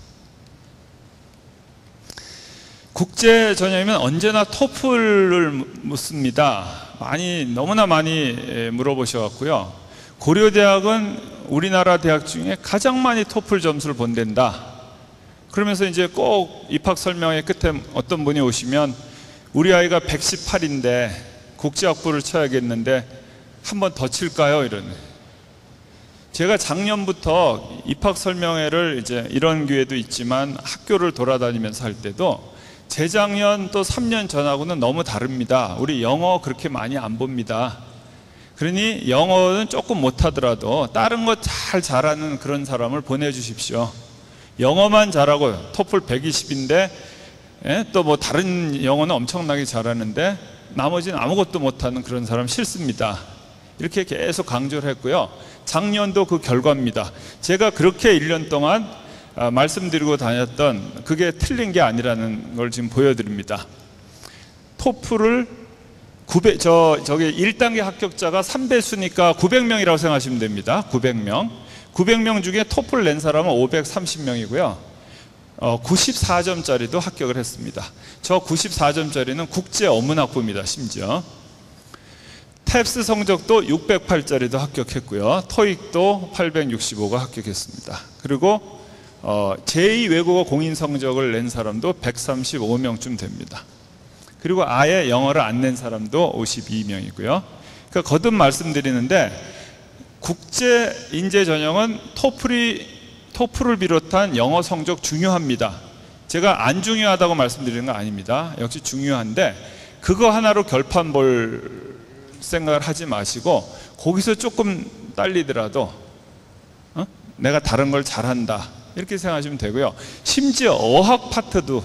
국제 전형이면 언제나 토플을 묻습니다. 너무나 많이 물어보셔갖고요. 고려대학은 우리나라 대학 중에 가장 많이 토플 점수를 본댄다. 그러면서 이제 꼭 입학 설명회 끝에 어떤 분이 오시면 우리 아이가 118인데 국제학부를 쳐야겠는데 한 번 더 칠까요? 이러는. 제가 작년부터 입학 설명회를 이제 이런 기회도 있지만 학교를 돌아다니면서 할 때도 재작년 또 3년 전하고는 너무 다릅니다. 우리 영어 그렇게 많이 안 봅니다. 그러니 영어는 조금 못하더라도 다른 거 잘 잘하는 그런 사람을 보내주십시오. 영어만 잘하고 토플 120인데 또 뭐 다른 영어는 엄청나게 잘하는데 나머지는 아무것도 못하는 그런 사람 싫습니다. 이렇게 계속 강조를 했고요. 작년도 그 결과입니다. 제가 그렇게 1년 동안 말씀드리고 다녔던 그게 틀린 게 아니라는 걸 지금 보여드립니다. 토플을 저기 1단계 합격자가 3배수니까 900명이라고 생각하시면 됩니다. 900명. 900명 중에 토플 낸 사람은 530명이고요. 94점짜리도 합격을 했습니다. 저 94점짜리는 국제 어문학부입니다. 심지어. 탭스 성적도 608짜리도 합격했고요. 토익도 865가 합격했습니다. 그리고 제2 외국어 공인 성적을 낸 사람도 135명쯤 됩니다. 그리고 아예 영어를 안 낸 사람도 52명이고요. 그러니까 거듭 말씀드리는데 국제 인재 전형은 토플을 비롯한 영어 성적 중요합니다. 제가 안 중요하다고 말씀드리는 거 아닙니다. 역시 중요한데 그거 하나로 결판 볼 생각을 하지 마시고 거기서 조금 딸리더라도 내가 다른 걸 잘한다 이렇게 생각하시면 되고요. 심지어 어학 파트도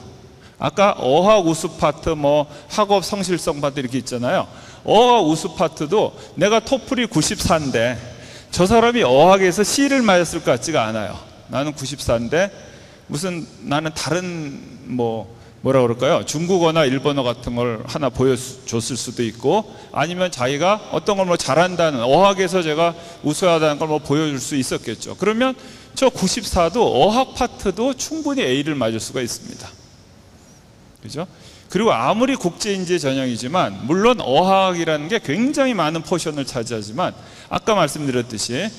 아까 어학 우수 파트 뭐 학업 성실성 파트 이렇게 있잖아요. 어학 우수 파트도 내가 토플이 94인데 저 사람이 어학에서 C를 맞았을 것 같지가 않아요. 나는 94인데 무슨 나는 다른 뭐 뭐라 그럴까요? 중국어나 일본어 같은 걸 하나 보여줬을 수도 있고, 아니면 자기가 어떤 걸 뭐 잘한다는, 어학에서 제가 우수하다는 걸 뭐 보여줄 수 있었겠죠. 그러면 저 94도 어학 파트도 충분히 A를 맞을 수가 있습니다. 그죠? 그리고 아무리 국제인재 전형이지만, 물론 어학이라는 게 굉장히 많은 포션을 차지하지만, 아까 말씀드렸듯이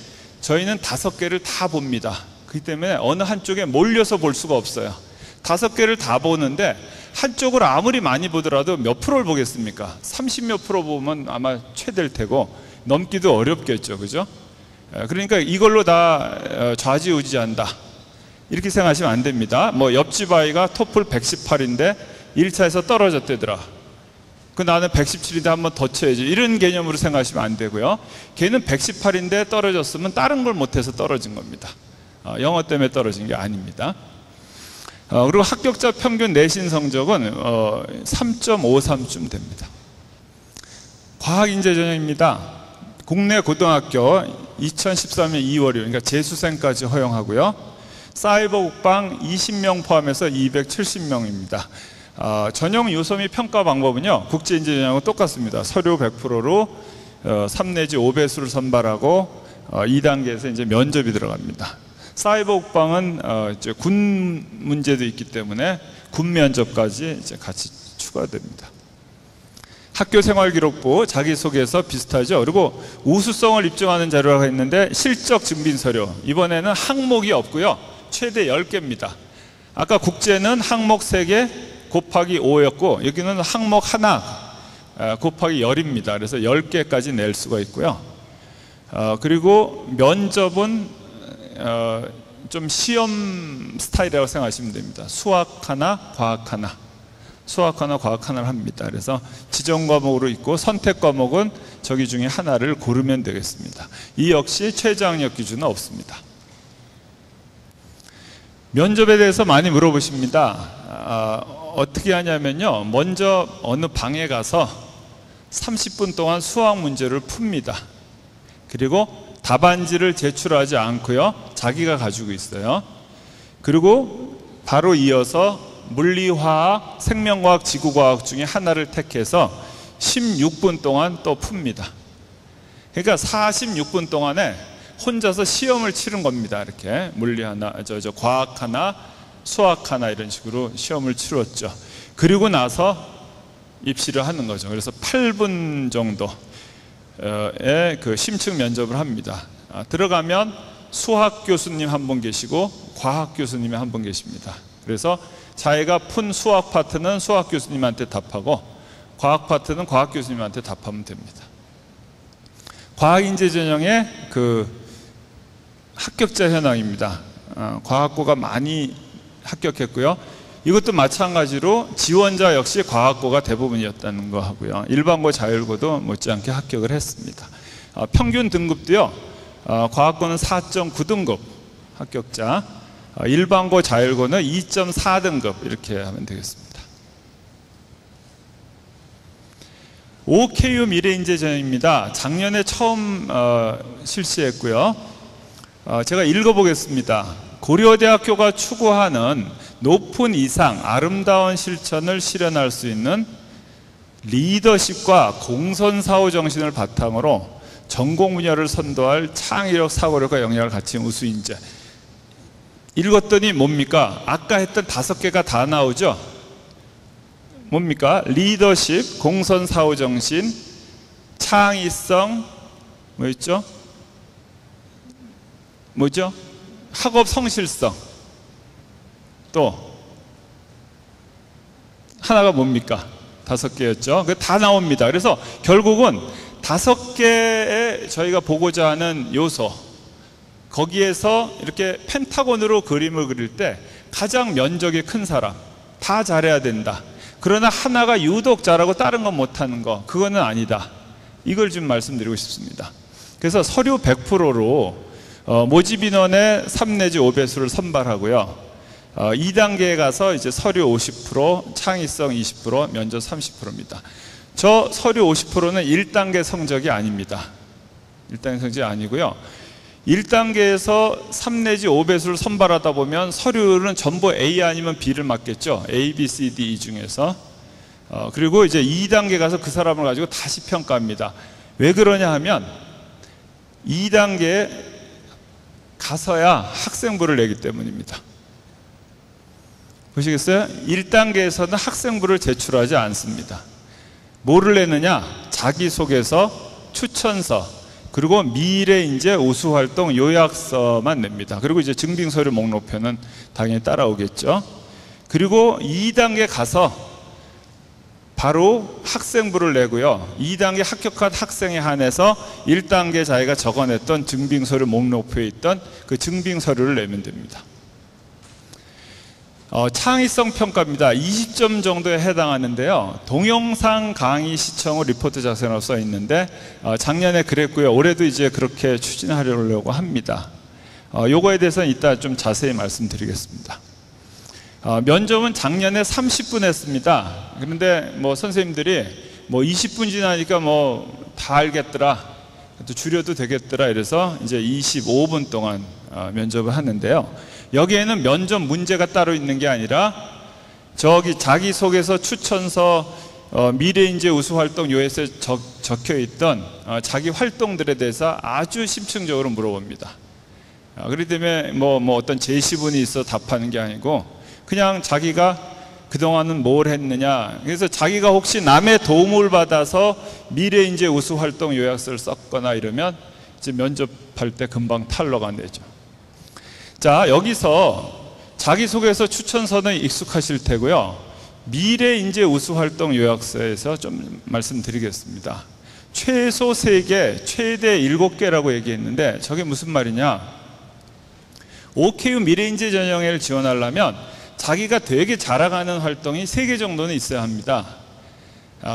저희는 5개를 다 봅니다. 그렇기 때문에 어느 한쪽에 몰려서 볼 수가 없어요. 5개를 다 보는데 한쪽을 아무리 많이 보더라도 몇 프로를 보겠습니까? 30몇 프로 보면 아마 최대일 테고 넘기도 어렵겠죠. 그죠? 그러니까 이걸로 다 좌지우지한다, 이렇게 생각하시면 안 됩니다. 뭐 옆집 아이가 토플 118인데 1차에서 떨어졌대더라. 그 나는 117인데 한 번 더 쳐야지, 이런 개념으로 생각하시면 안 되고요. 걔는 118인데 떨어졌으면 다른 걸 못해서 떨어진 겁니다. 영어 때문에 떨어진 게 아닙니다. 그리고 합격자 평균 내신 성적은 3.53쯤 됩니다. 과학인재 전형입니다. 국내 고등학교 2013년 2월이요. 그러니까 재수생까지 허용하고요. 사이버 국방 20명 포함해서 270명입니다. 전형 요소 및 평가 방법은요, 국제인재 전형은 똑같습니다. 서류 100%로 3 내지 5배수를 선발하고 2단계에서 이제 면접이 들어갑니다. 사이버 국방은 이제 군 문제도 있기 때문에 군 면접까지 이제 같이 추가됩니다. 학교 생활기록부 자기소개서 비슷하죠. 그리고 우수성을 입증하는 자료가 있는데 실적 증빙 서류, 이번에는 항목이 없고요, 최대 10개입니다. 아까 국제는 항목 3개 곱하기 5였고, 여기는 항목 하나 곱하기 10입니다. 그래서 10개까지 낼 수가 있고요. 그리고 면접은 좀 시험 스타일이라고 생각하시면 됩니다. 수학 하나, 과학 하나, 수학 하나, 과학 하나를 합니다. 그래서 지정 과목으로 있고 선택 과목은 저기 중에 하나를 고르면 되겠습니다. 이 역시 최저학력 기준은 없습니다. 면접에 대해서 많이 물어보십니다. 어떻게 하냐면요, 먼저 어느 방에 가서 30분 동안 수학 문제를 풉니다. 그리고 답안지를 제출하지 않고요, 자기가 가지고 있어요. 그리고 바로 이어서 물리화학, 생명과학, 지구과학 중에 하나를 택해서 16분 동안 또 풉니다. 그러니까 46분 동안에 혼자서 시험을 치른 겁니다. 이렇게 물리 하나, 과학 하나, 수학 하나, 이런 식으로 시험을 치렀죠. 그리고 나서 입시를 하는 거죠. 그래서 8분 정도의 그 심층 면접을 합니다. 들어가면 수학 교수님 한 분 계시고 과학 교수님이 한 분 계십니다. 그래서 자기가 푼 수학 파트는 수학 교수님한테 답하고 과학 파트는 과학 교수님한테 답하면 됩니다. 과학인재 전형의 그 합격자 현황입니다. 과학고가 많이 합격했고요. 이것도 마찬가지로 지원자 역시 과학고가 대부분이었다는 거 하고요. 일반고, 자율고도 못지않게 합격을 했습니다. 평균 등급도요, 과학고는 4.9등급 합격자, 일반고, 자율고는 2.4등급 이렇게 하면 되겠습니다. OKU 미래인재 전형입니다. 작년에 처음 실시했고요. 제가 읽어보겠습니다. 고려대학교가 추구하는 높은 이상 아름다운 실천을 실현할 수 있는 리더십과 공선사후 정신을 바탕으로 전공 분야를 선도할 창의력, 사고력과 역량을 갖춘 우수인재. 읽었더니 뭡니까? 아까 했던 5개가 다 나오죠? 뭡니까? 리더십, 공선사후 정신, 창의성, 뭐였죠? 뭐죠? 학업 성실성. 또 하나가 뭡니까? 5개였죠. 그 다 나옵니다. 그래서 결국은 5개의 저희가 보고자 하는 요소, 거기에서 이렇게 펜타곤으로 그림을 그릴 때 가장 면적이 큰 사람, 다 잘해야 된다. 그러나 하나가 유독 잘하고 다른 건 못하는 거, 그거는 아니다. 이걸 좀 말씀드리고 싶습니다. 그래서 서류 100%로 모집 인원의 3 내지 5배수를 선발하고요. 2단계에 가서 이제 서류 50%, 창의성 20%, 면접 30%입니다. 저 서류 50%는 1단계 성적이 아닙니다. 1단계 성적이 아니고요. 1단계에서 3 내지 5배수를 선발하다 보면 서류는 전부 A 아니면 B를 맞겠죠. A, B, C, D, E 중에서. 그리고 이제 2단계 가서 그 사람을 가지고 다시 평가합니다. 왜 그러냐 하면 2단계에 가서야 학생부를 내기 때문입니다. 보시겠어요? 1단계에서는 학생부를 제출하지 않습니다. 뭐를 내느냐? 자기소개서, 추천서, 그리고 미래인재 우수활동 요약서만 냅니다. 그리고 이제 증빙서류 목록표는 당연히 따라오겠죠. 그리고 2단계 가서 바로 학생부를 내고요. 2단계 합격한 학생에 한해서 1단계 자기가 적어냈던 증빙서류 목록표에 있던 그 증빙서류를 내면 됩니다. 창의성 평가입니다. 20점 정도에 해당하는데요. 동영상 강의 시청 후 리포트 작성이라고 써 있는데 작년에 그랬고요. 올해도 이제 그렇게 추진하려고 합니다. 요거에 대해서는 이따 좀 자세히 말씀드리겠습니다. 면접은 작년에 30분 했습니다. 그런데 뭐 선생님들이 뭐 20분 지나니까 뭐 다 알겠더라, 또 줄여도 되겠더라 이래서 이제 25분 동안 면접을 하는데요. 여기에는 면접 문제가 따로 있는 게 아니라 저기 자기소개서, 추천서, 미래인재 우수활동 요약서에 적혀 있던 자기 활동들에 대해서 아주 심층적으로 물어봅니다. 그렇기 때문에 뭐 어떤 제시문이 있어 답하는 게 아니고 그냥 자기가 그동안은 뭘 했느냐, 그래서 자기가 혹시 남의 도움을 받아서 미래인재 우수활동 요약서를 썼거나 이러면 이제 면접할 때 금방 탈로가 안 되죠. 자, 여기서 자기소개서, 추천서는 익숙하실 테고요. 미래인재 우수활동 요약서에서 좀 말씀드리겠습니다. 최소 3개, 최대 7개라고 얘기했는데 저게 무슨 말이냐? OKU 미래인재 전형회를 지원하려면 자기가 되게 잘하는 활동이 3개 정도는 있어야 합니다.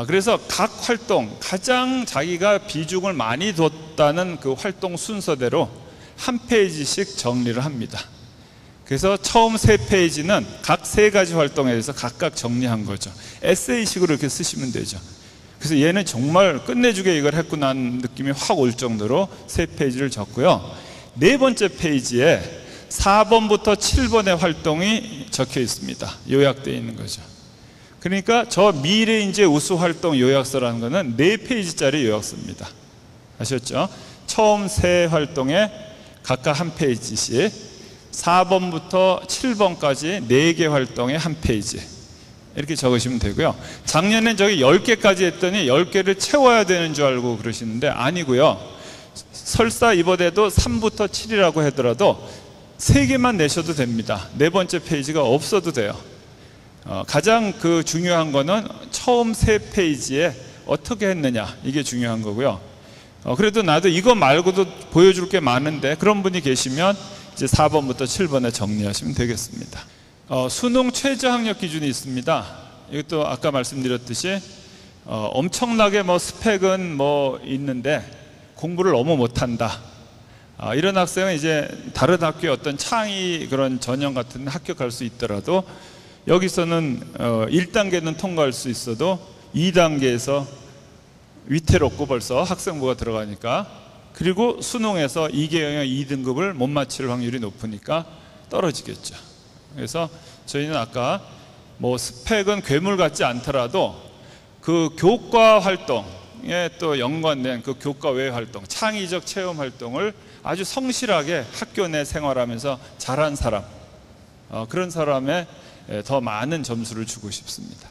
그래서 각 활동, 가장 자기가 비중을 많이 뒀다는 그 활동 순서대로 한 페이지씩 정리를 합니다. 그래서 처음 3페이지는 각 3가지 활동에 대해서 각각 정리한 거죠. 에세이식으로 이렇게 쓰시면 되죠. 그래서 얘는 정말 끝내주게 이걸 했구나 하는 느낌이 확 올 정도로 3페이지를 적고요. 4번째 페이지에 4번부터 7번의 활동이 적혀 있습니다. 요약되어 있는 거죠. 그러니까 저 미래인재 우수활동 요약서라는 거는 4페이지짜리 요약서입니다. 아셨죠? 처음 3 활동에 각각 한 페이지씩, 4번부터 7번까지 4개 활동에 한 페이지 이렇게 적으시면 되고요. 작년엔 저기 10개까지 했더니 10개를 채워야 되는 줄 알고 그러시는데 아니고요. 설사 이번에도 3부터 7이라고 하더라도 3개만 내셔도 됩니다. 4번째 페이지가 없어도 돼요. 가장 그 중요한 거는 처음 3페이지에 어떻게 했느냐, 이게 중요한 거고요. 그래도 나도 이거 말고도 보여줄 게 많은데 그런 분이 계시면 이제 4번부터 7번에 정리하시면 되겠습니다. 수능 최저 학력 기준이 있습니다. 이것도 아까 말씀드렸듯이 엄청나게 뭐 스펙은 뭐 있는데 공부를 너무 못한다, 이런 학생은 이제 다른 학교의 어떤 창의 그런 전형 같은 데 합격할 수 있더라도 여기서는 1단계는 통과할 수 있어도 2단계에서 위태롭고 벌써 학생부가 들어가니까, 그리고 수능에서 2개 영역 2등급을 못 맞힐 확률이 높으니까 떨어지겠죠. 그래서 저희는 아까 뭐 스펙은 괴물 같지 않더라도 그 교과 활동에 또 연관된 그 교과 외 활동, 창의적 체험 활동을 아주 성실하게 학교 내 생활하면서 잘한 사람, 그런 사람에 더 많은 점수를 주고 싶습니다.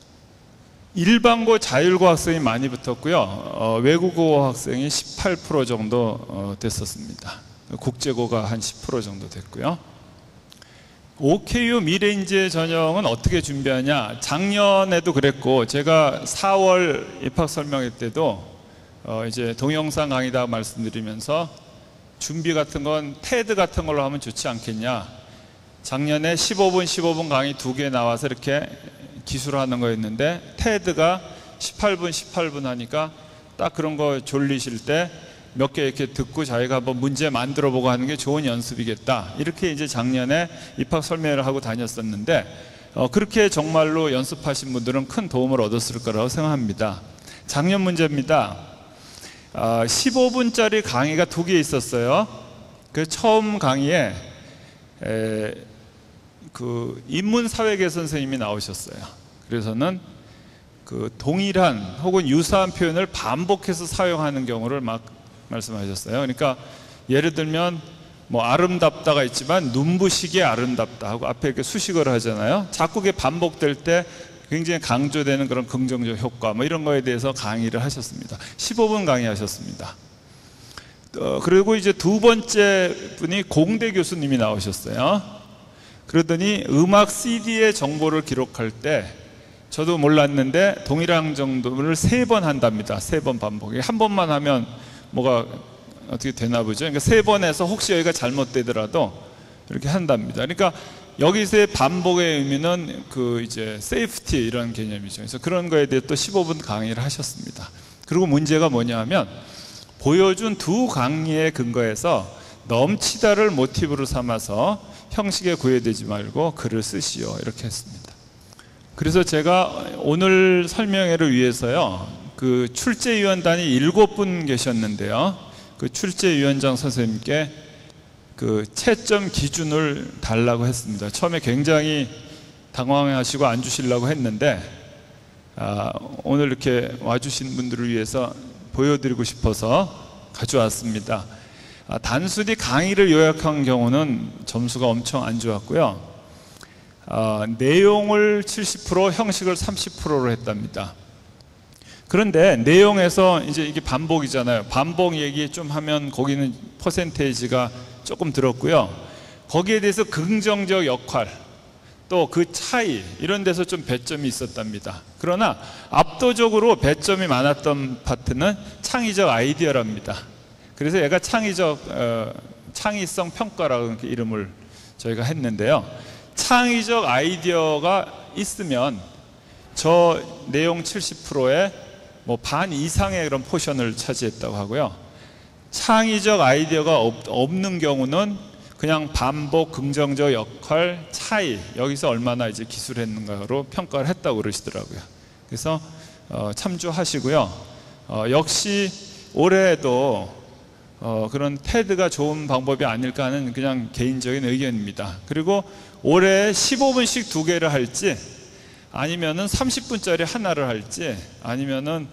일반고, 자율고 학생이 많이 붙었고요. 외국어 학생이 18% 정도 됐었습니다. 국제고가 한 10% 정도 됐고요. OKU 미래인재 전형은 어떻게 준비하냐? 작년에도 그랬고 제가 4월 입학 설명회 때도 이제 동영상 강의다 말씀드리면서 준비 같은 건 테드 같은 걸로 하면 좋지 않겠냐. 작년에 15분 강의 2개 나와서 이렇게 기술하는 거였는데 테드가 18분 하니까 딱 그런 거 졸리실 때 몇 개 이렇게 듣고 자기가 한번 문제 만들어 보고 하는 게 좋은 연습이겠다, 이렇게 이제 작년에 입학 설명회를 하고 다녔었는데 그렇게 정말로 연습하신 분들은 큰 도움을 얻었을 거라고 생각합니다. 작년 문제입니다. 15분짜리 강의가 2개 있었어요. 그 처음 강의에 그 인문사회계 선생님이 나오셨어요. 그래서는 그 동일한 혹은 유사한 표현을 반복해서 사용하는 경우를 막 말씀하셨어요. 그러니까 예를 들면 뭐 아름답다가 있지만 눈부시게 아름답다 하고 앞에 이렇게 수식어를 하잖아요. 자꾸 그게 반복될 때 굉장히 강조되는 그런 긍정적 효과 뭐 이런 거에 대해서 강의를 하셨습니다. 15분 강의하셨습니다. 그리고 이제 두 번째 분이 공대 교수님이 나오셨어요. 그러더니 음악 CD의 정보를 기록할 때 저도 몰랐는데 동일한 정도를 3번 한답니다. 3번 반복. 한 번만 하면 뭐가 어떻게 되나 보죠. 그러니까 3번에서 혹시 여기가 잘못되더라도 이렇게 한답니다. 그러니까 여기서의 반복의 의미는 그 이제 세이프티 이런 개념이죠. 그래서 그런 거에 대해 또 15분 강의를 하셨습니다. 그리고 문제가 뭐냐 하면 보여준 두 강의의 근거에서 넘치다를 모티브로 삼아서 형식에 구애되지 말고 글을 쓰시오 이렇게 했습니다. 그래서 제가 오늘 설명회를 위해서요 그 출제위원단이 7분 계셨는데요, 그 출제위원장 선생님께 그 채점 기준을 달라고 했습니다. 처음에 굉장히 당황하시고 안 주시려고 했는데 오늘 이렇게 와주신 분들을 위해서 보여드리고 싶어서 가져왔습니다. 단순히 강의를 요약한 경우는 점수가 엄청 안 좋았고요. 내용을 70%, 형식을 30%로 했답니다. 그런데 내용에서 이제 이게 반복이잖아요. 반복 얘기 좀 하면 거기는 퍼센테이지가 조금 들었고요. 거기에 대해서 긍정적 역할, 또 그 차이 이런 데서 좀 배점이 있었답니다. 그러나 압도적으로 배점이 많았던 파트는 창의적 아이디어랍니다. 그래서 얘가 창의성 평가라고 이름을 저희가 했는데요. 창의적 아이디어가 있으면 저 내용 70%에 뭐 반 이상의 그런 포션을 차지했다고 하고요. 창의적 아이디어가 없는 경우는 그냥 반복, 긍정적 역할, 차이, 여기서 얼마나 이제 기술했는가로 평가를 했다고 그러시더라고요. 그래서 참조하시고요. 역시 올해도 그런 테드가 좋은 방법이 아닐까 하는 그냥 개인적인 의견입니다. 그리고 올해 15분씩 2개를 할지 아니면은 30분짜리 하나를 할지 아니면은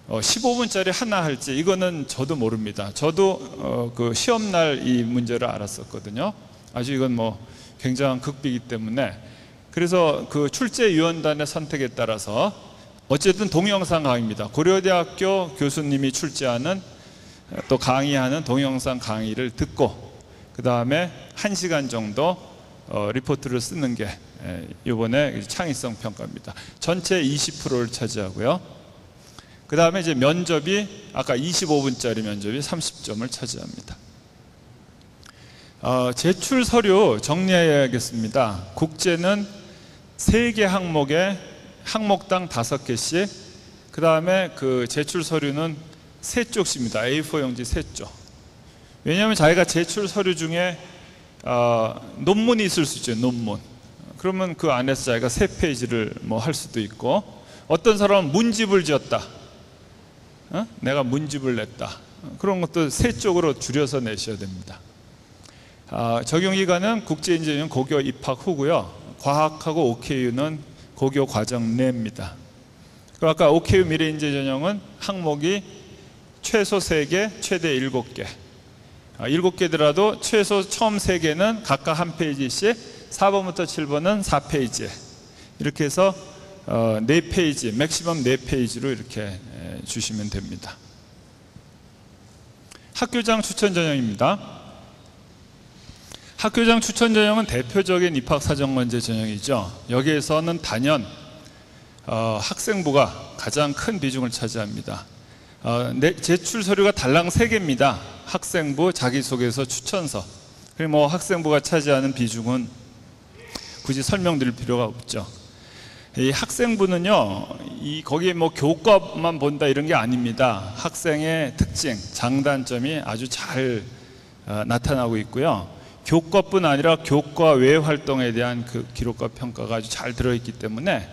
15분짜리 하나 할지 이거는 저도 모릅니다. 저도 그 시험날 이 문제를 알았었거든요. 아주 이건 뭐 굉장한 극비이기 때문에 그래서 그 출제위원단의 선택에 따라서 어쨌든 동영상 강의입니다. 고려대학교 교수님이 출제하는 또 강의하는 동영상 강의를 듣고 그 다음에 1시간 정도 리포트를 쓰는 게 이번에 창의성 평가입니다. 전체 20%를 차지하고요. 그 다음에 이제 면접이 아까 25분짜리 면접이 30점을 차지합니다. 제출 서류 정리해야겠습니다. 국제는 3개 항목에 항목당 5개씩, 그 다음에 그 제출 서류는 3쪽씩입니다. A4 용지 3쪽. 왜냐하면 자기가 제출 서류 중에 논문이 있을 수 있죠. 논문. 그러면 그 안에서 자기가 3페이지를 뭐 할 수도 있고, 어떤 사람은 문집을 지었다. 내가 문집을 냈다. 그런 것도 3쪽으로 줄여서 내셔야 됩니다. 적용기간은 국제인재는 고교 입학 후고요. 과학하고 OKU는 고교 과정 내입니다. 아까 OKU 미래인재 전형은 항목이 최소 3개, 최대 7개. 7개더라도 최소 처음 3개는 각각 1페이지씩, 4번부터 7번은 4페이지. 이렇게 해서 4페이지, 맥시멈 4페이지로 이렇게 주시면 됩니다. 학교장 추천 전형입니다. 학교장 추천 전형은 대표적인 입학사정관제 전형이죠. 여기에서는 단연 학생부가 가장 큰 비중을 차지합니다. 제출 서류가 달랑 3개입니다. 학생부, 자기소개서, 추천서. 그리고 뭐 학생부가 차지하는 비중은 굳이 설명드릴 필요가 없죠. 이 학생부는요, 거기에 뭐 교과만 본다 이런 게 아닙니다. 학생의 특징, 장단점이 아주 잘 나타나고 있고요. 교과뿐 아니라 교과 외 활동에 대한 그 기록과 평가가 아주 잘 들어있기 때문에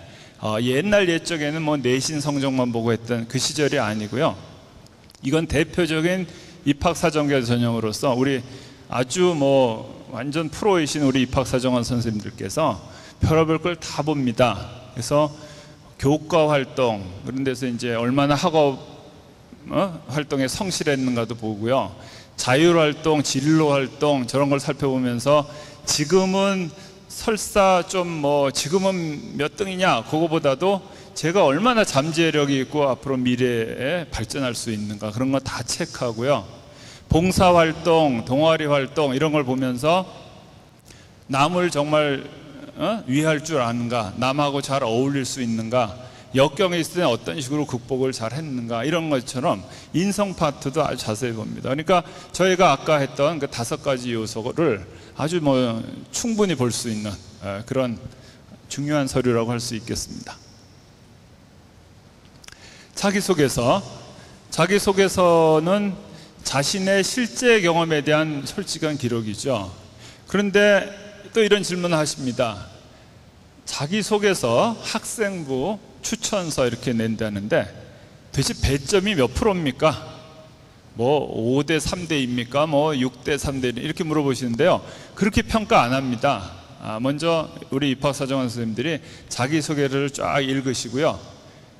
옛날 옛적에는 뭐 내신 성적만 보고 했던 그 시절이 아니고요. 이건 대표적인 입학사정관 전형으로서 우리 아주 뭐 완전 프로이신 우리 입학사정원 선생님들께서 별의별 걸 다 봅니다. 그래서 교과 활동, 그런 데서 이제 얼마나 학업 활동에 성실했는가도 보고요. 자율활동, 진로활동 저런 걸 살펴보면서 지금은 설사 좀 뭐 지금은 몇 등이냐 그거보다도 제가 얼마나 잠재력이 있고 앞으로 미래에 발전할 수 있는가 그런 거 다 체크하고요. 봉사활동, 동아리활동 이런 걸 보면서 남을 정말 위할 줄 아는가, 남하고 잘 어울릴 수 있는가, 역경에 있을 때 어떤 식으로 극복을 잘 했는가 이런 것처럼 인성 파트도 아주 자세히 봅니다. 그러니까 저희가 아까 했던 그 5가지 요소를 아주 뭐 충분히 볼 수 있는 그런 중요한 서류라고 할 수 있겠습니다. 자기소개서는 자신의 실제 경험에 대한 솔직한 기록이죠. 그런데 또 이런 질문을 하십니다. 자기소개서, 학생부, 추천서 이렇게 낸다는데 도대체 배점이 몇 프로입니까? 뭐 5대 3대입니까? 뭐 6대 3대 이렇게 물어보시는데요. 그렇게 평가 안 합니다. 먼저 우리 입학사정원 선생님들이 자기소개를 쫙 읽으시고요.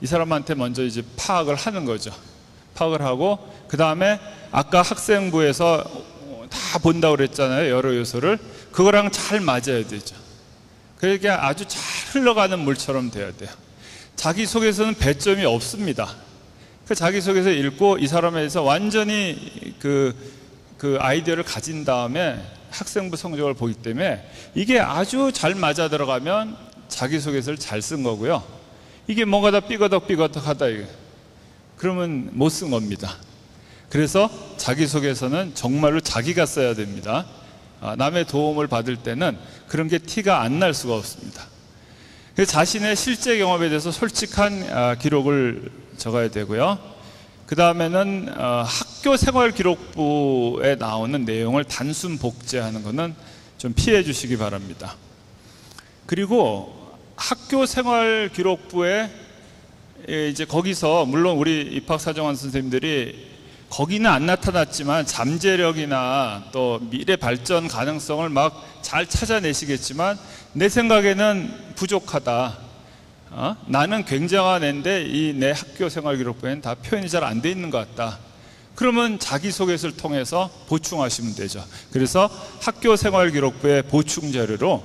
이 사람한테 먼저 이제 파악을 하는 거죠. 파악을 하고 그 다음에 아까 학생부에서 다 본다고 그랬잖아요. 여러 요소를. 그거랑 잘 맞아야 되죠. 그러니까 아주 잘 흘러가는 물처럼 돼야 돼요. 자기소개서는 배점이 없습니다. 그 자기소개서 읽고 이 사람에 대해서 완전히 그 아이디어를 가진 다음에 학생부 성적을 보기 때문에 이게 아주 잘 맞아 들어가면 자기소개서를 잘 쓴 거고요. 이게 뭔가 다 삐거덕하다 이게. 그러면 못 쓴 겁니다. 그래서 자기소개서는 정말로 자기가 써야 됩니다. 남의 도움을 받을 때는 그런 게 티가 안 날 수가 없습니다. 자신의 실제 경험에 대해서 솔직한 기록을 적어야 되고요. 그 다음에는 학교생활기록부에 나오는 내용을 단순 복제하는 것은 좀 피해 주시기 바랍니다. 그리고 학교생활기록부에 이제 거기서 물론 우리 입학사정원 선생님들이 거기는 안 나타났지만 잠재력이나 또 미래 발전 가능성을 막 잘 찾아내시겠지만 내 생각에는 부족하다. 나는 굉장한 애인데 이 내 학교생활기록부에는 다 표현이 잘 안 돼 있는 것 같다. 그러면 자기소개서를 통해서 보충하시면 되죠. 그래서 학교생활기록부의 보충 자료로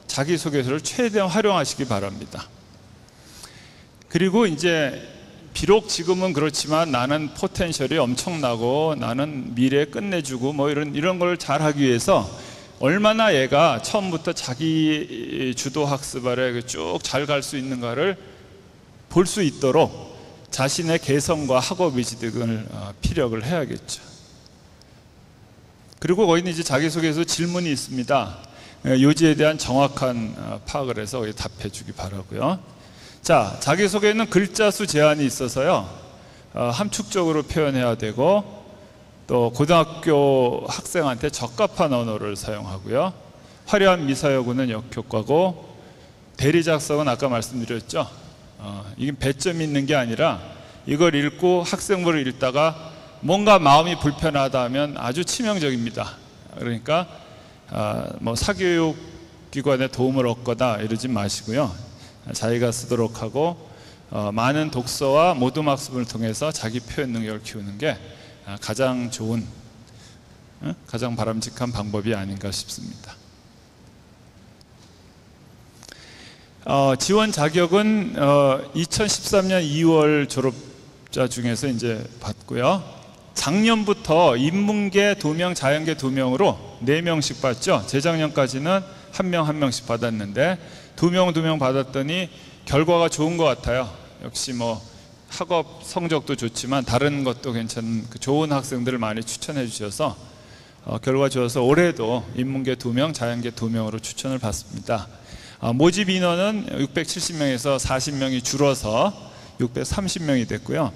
자기소개서를 최대한 활용하시기 바랍니다. 그리고 이제 비록 지금은 그렇지만 나는 포텐셜이 엄청나고 나는 미래에 끝내주고 뭐 이런 걸 잘하기 위해서 얼마나 얘가 처음부터 자기 주도 학습에 쭉 잘 갈 수 있는가를 볼 수 있도록 자신의 개성과 학업 의지 등을 피력을 해야겠죠. 그리고 거기는 이제 자기소개서 질문이 있습니다. 요지에 대한 정확한 파악을 해서 답해 주기 바라고요. 자, 자기소개에는 글자 수 제한이 있어서요. 함축적으로 표현해야 되고 또 고등학교 학생한테 적합한 언어를 사용하고요. 화려한 미사여구는 역효과고 대리작성은 아까 말씀드렸죠. 이게 배점이 있는 게 아니라 이걸 읽고 학생부를 읽다가 뭔가 마음이 불편하다 하면 아주 치명적입니다. 그러니까 뭐 사교육기관의 도움을 얻거나 이러지 마시고요. 자기가 쓰도록 하고 많은 독서와 모둠학습을 통해서 자기 표현 능력을 키우는 게 가장 좋은, 가장 바람직한 방법이 아닌가 싶습니다. 지원 자격은 2013년 2월 졸업자 중에서 이제 받고요. 작년부터 인문계 2명, 자연계 2명으로 4명씩 받죠. 재작년까지는 1명 1명씩 받았는데 2명 받았더니 결과가 좋은 것 같아요. 역시 뭐 학업 성적도 좋지만 다른 것도 괜찮은 좋은 학생들을 많이 추천해 주셔서 결과 좋아서 올해도 인문계 2명, 자연계 2명으로 추천을 받습니다. 모집 인원은 670명에서 40명이 줄어서 630명이 됐고요.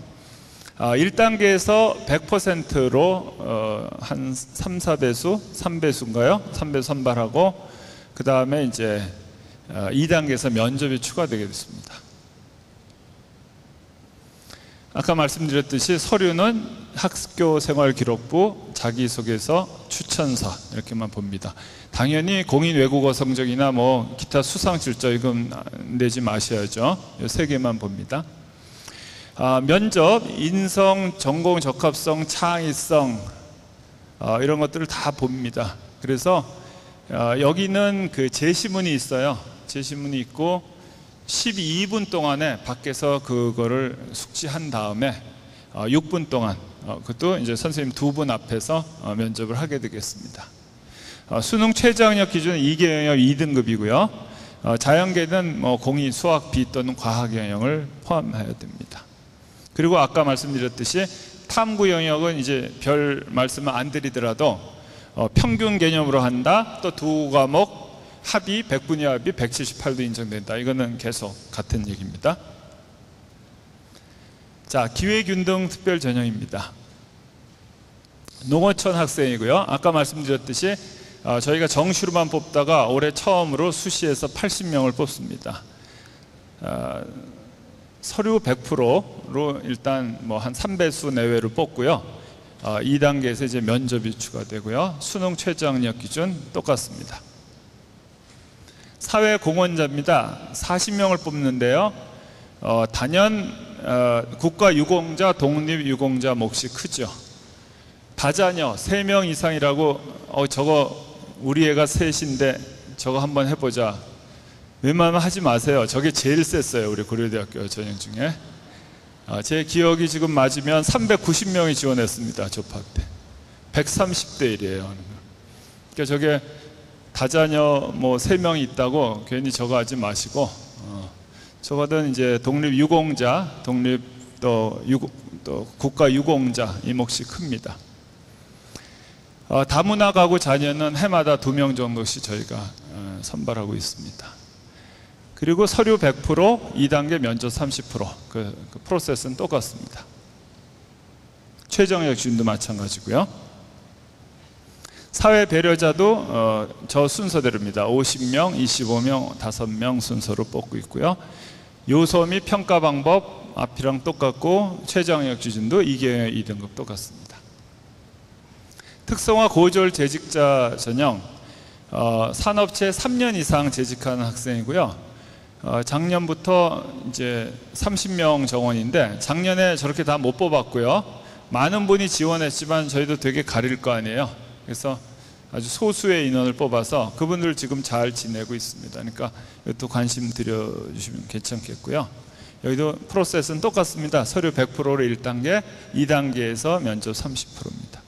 1단계에서 100%로 한 3, 4배수, 3배수인가요? 3배수 선발하고 그 다음에 이제 2단계에서 면접이 추가되게 됐습니다. 아까 말씀드렸듯이 서류는 학교 생활 기록부, 자기소개서, 추천서 이렇게만 봅니다. 당연히 공인 외국어 성적이나 뭐 기타 수상 질적 이건 내지 마셔야죠. 이 세 개만 봅니다. 면접, 인성, 전공 적합성, 창의성 이런 것들을 다 봅니다. 그래서 여기는 그 제시문이 있어요. 제시문이 있고 12분 동안에 밖에서 그거를 숙지한 다음에 6분 동안 그것도 이제 선생님 2분 앞에서 면접을 하게 되겠습니다. 수능 최저학력 기준은 2개 영역 2등급이고요. 자연계는 뭐 공인, 수학, 비 또는 과학 영역을 포함해야 됩니다. 그리고 아까 말씀드렸듯이 탐구 영역은 이제 별 말씀을 안 드리더라도 평균 개념으로 한다. 또 두 과목 합이 100분위 합이 178도 인정된다. 이거는 계속 같은 얘기입니다. 자, 기회균등 특별 전형입니다. 농어촌 학생이고요. 아까 말씀드렸듯이 저희가 정시로만 뽑다가 올해 처음으로 수시에서 80명을 뽑습니다. 서류 100%로 일단 뭐 한 3배수 내외를 뽑고요. 2단계에서 이제 면접이 추가되고요. 수능 최저학력 기준 똑같습니다. 사회공헌자입니다. 40명을 뽑는데요. 단연 국가유공자, 독립유공자 몫이 크죠. 다자녀 3명 이상이라고 저거 우리 애가 셋인데 저거 한번 해보자. 웬만하면 하지 마세요. 저게 제일 셌어요. 우리 고려대학교 전형 중에. 제 기억이 지금 맞으면 390명이 지원했습니다. 접학 때. 130대 1이에요. 그러니까 저게 다자녀 뭐 3명이 있다고 괜히 저거 하지 마시고 저거는 이제 독립유공자, 또 국가유공자 이 몫이 큽니다. 다문화 가구 자녀는 해마다 2명 정도씩 저희가 선발하고 있습니다. 그리고 서류 100%, 2단계 면접 30%. 그 프로세스는 똑같습니다. 최저학력 기준도 마찬가지고요. 사회 배려자도 저 순서대로입니다. 50명, 25명, 5명 순서로 뽑고 있고요. 요소 및 평가 방법 앞이랑 똑같고 최저학력 기준도 2개 2등급 똑같습니다. 특성화 고졸 재직자 전형 산업체 3년 이상 재직하는 학생이고요. 작년부터 이제 30명 정원인데 작년에 저렇게 다 못 뽑았고요. 많은 분이 지원했지만 저희도 되게 가릴 거 아니에요. 그래서 아주 소수의 인원을 뽑아서 그분들 지금 잘 지내고 있습니다. 그러니까 이것도 관심 드려주시면 괜찮겠고요. 여기도 프로세스는 똑같습니다. 서류 100%로 1단계, 2단계에서 면접 30%입니다.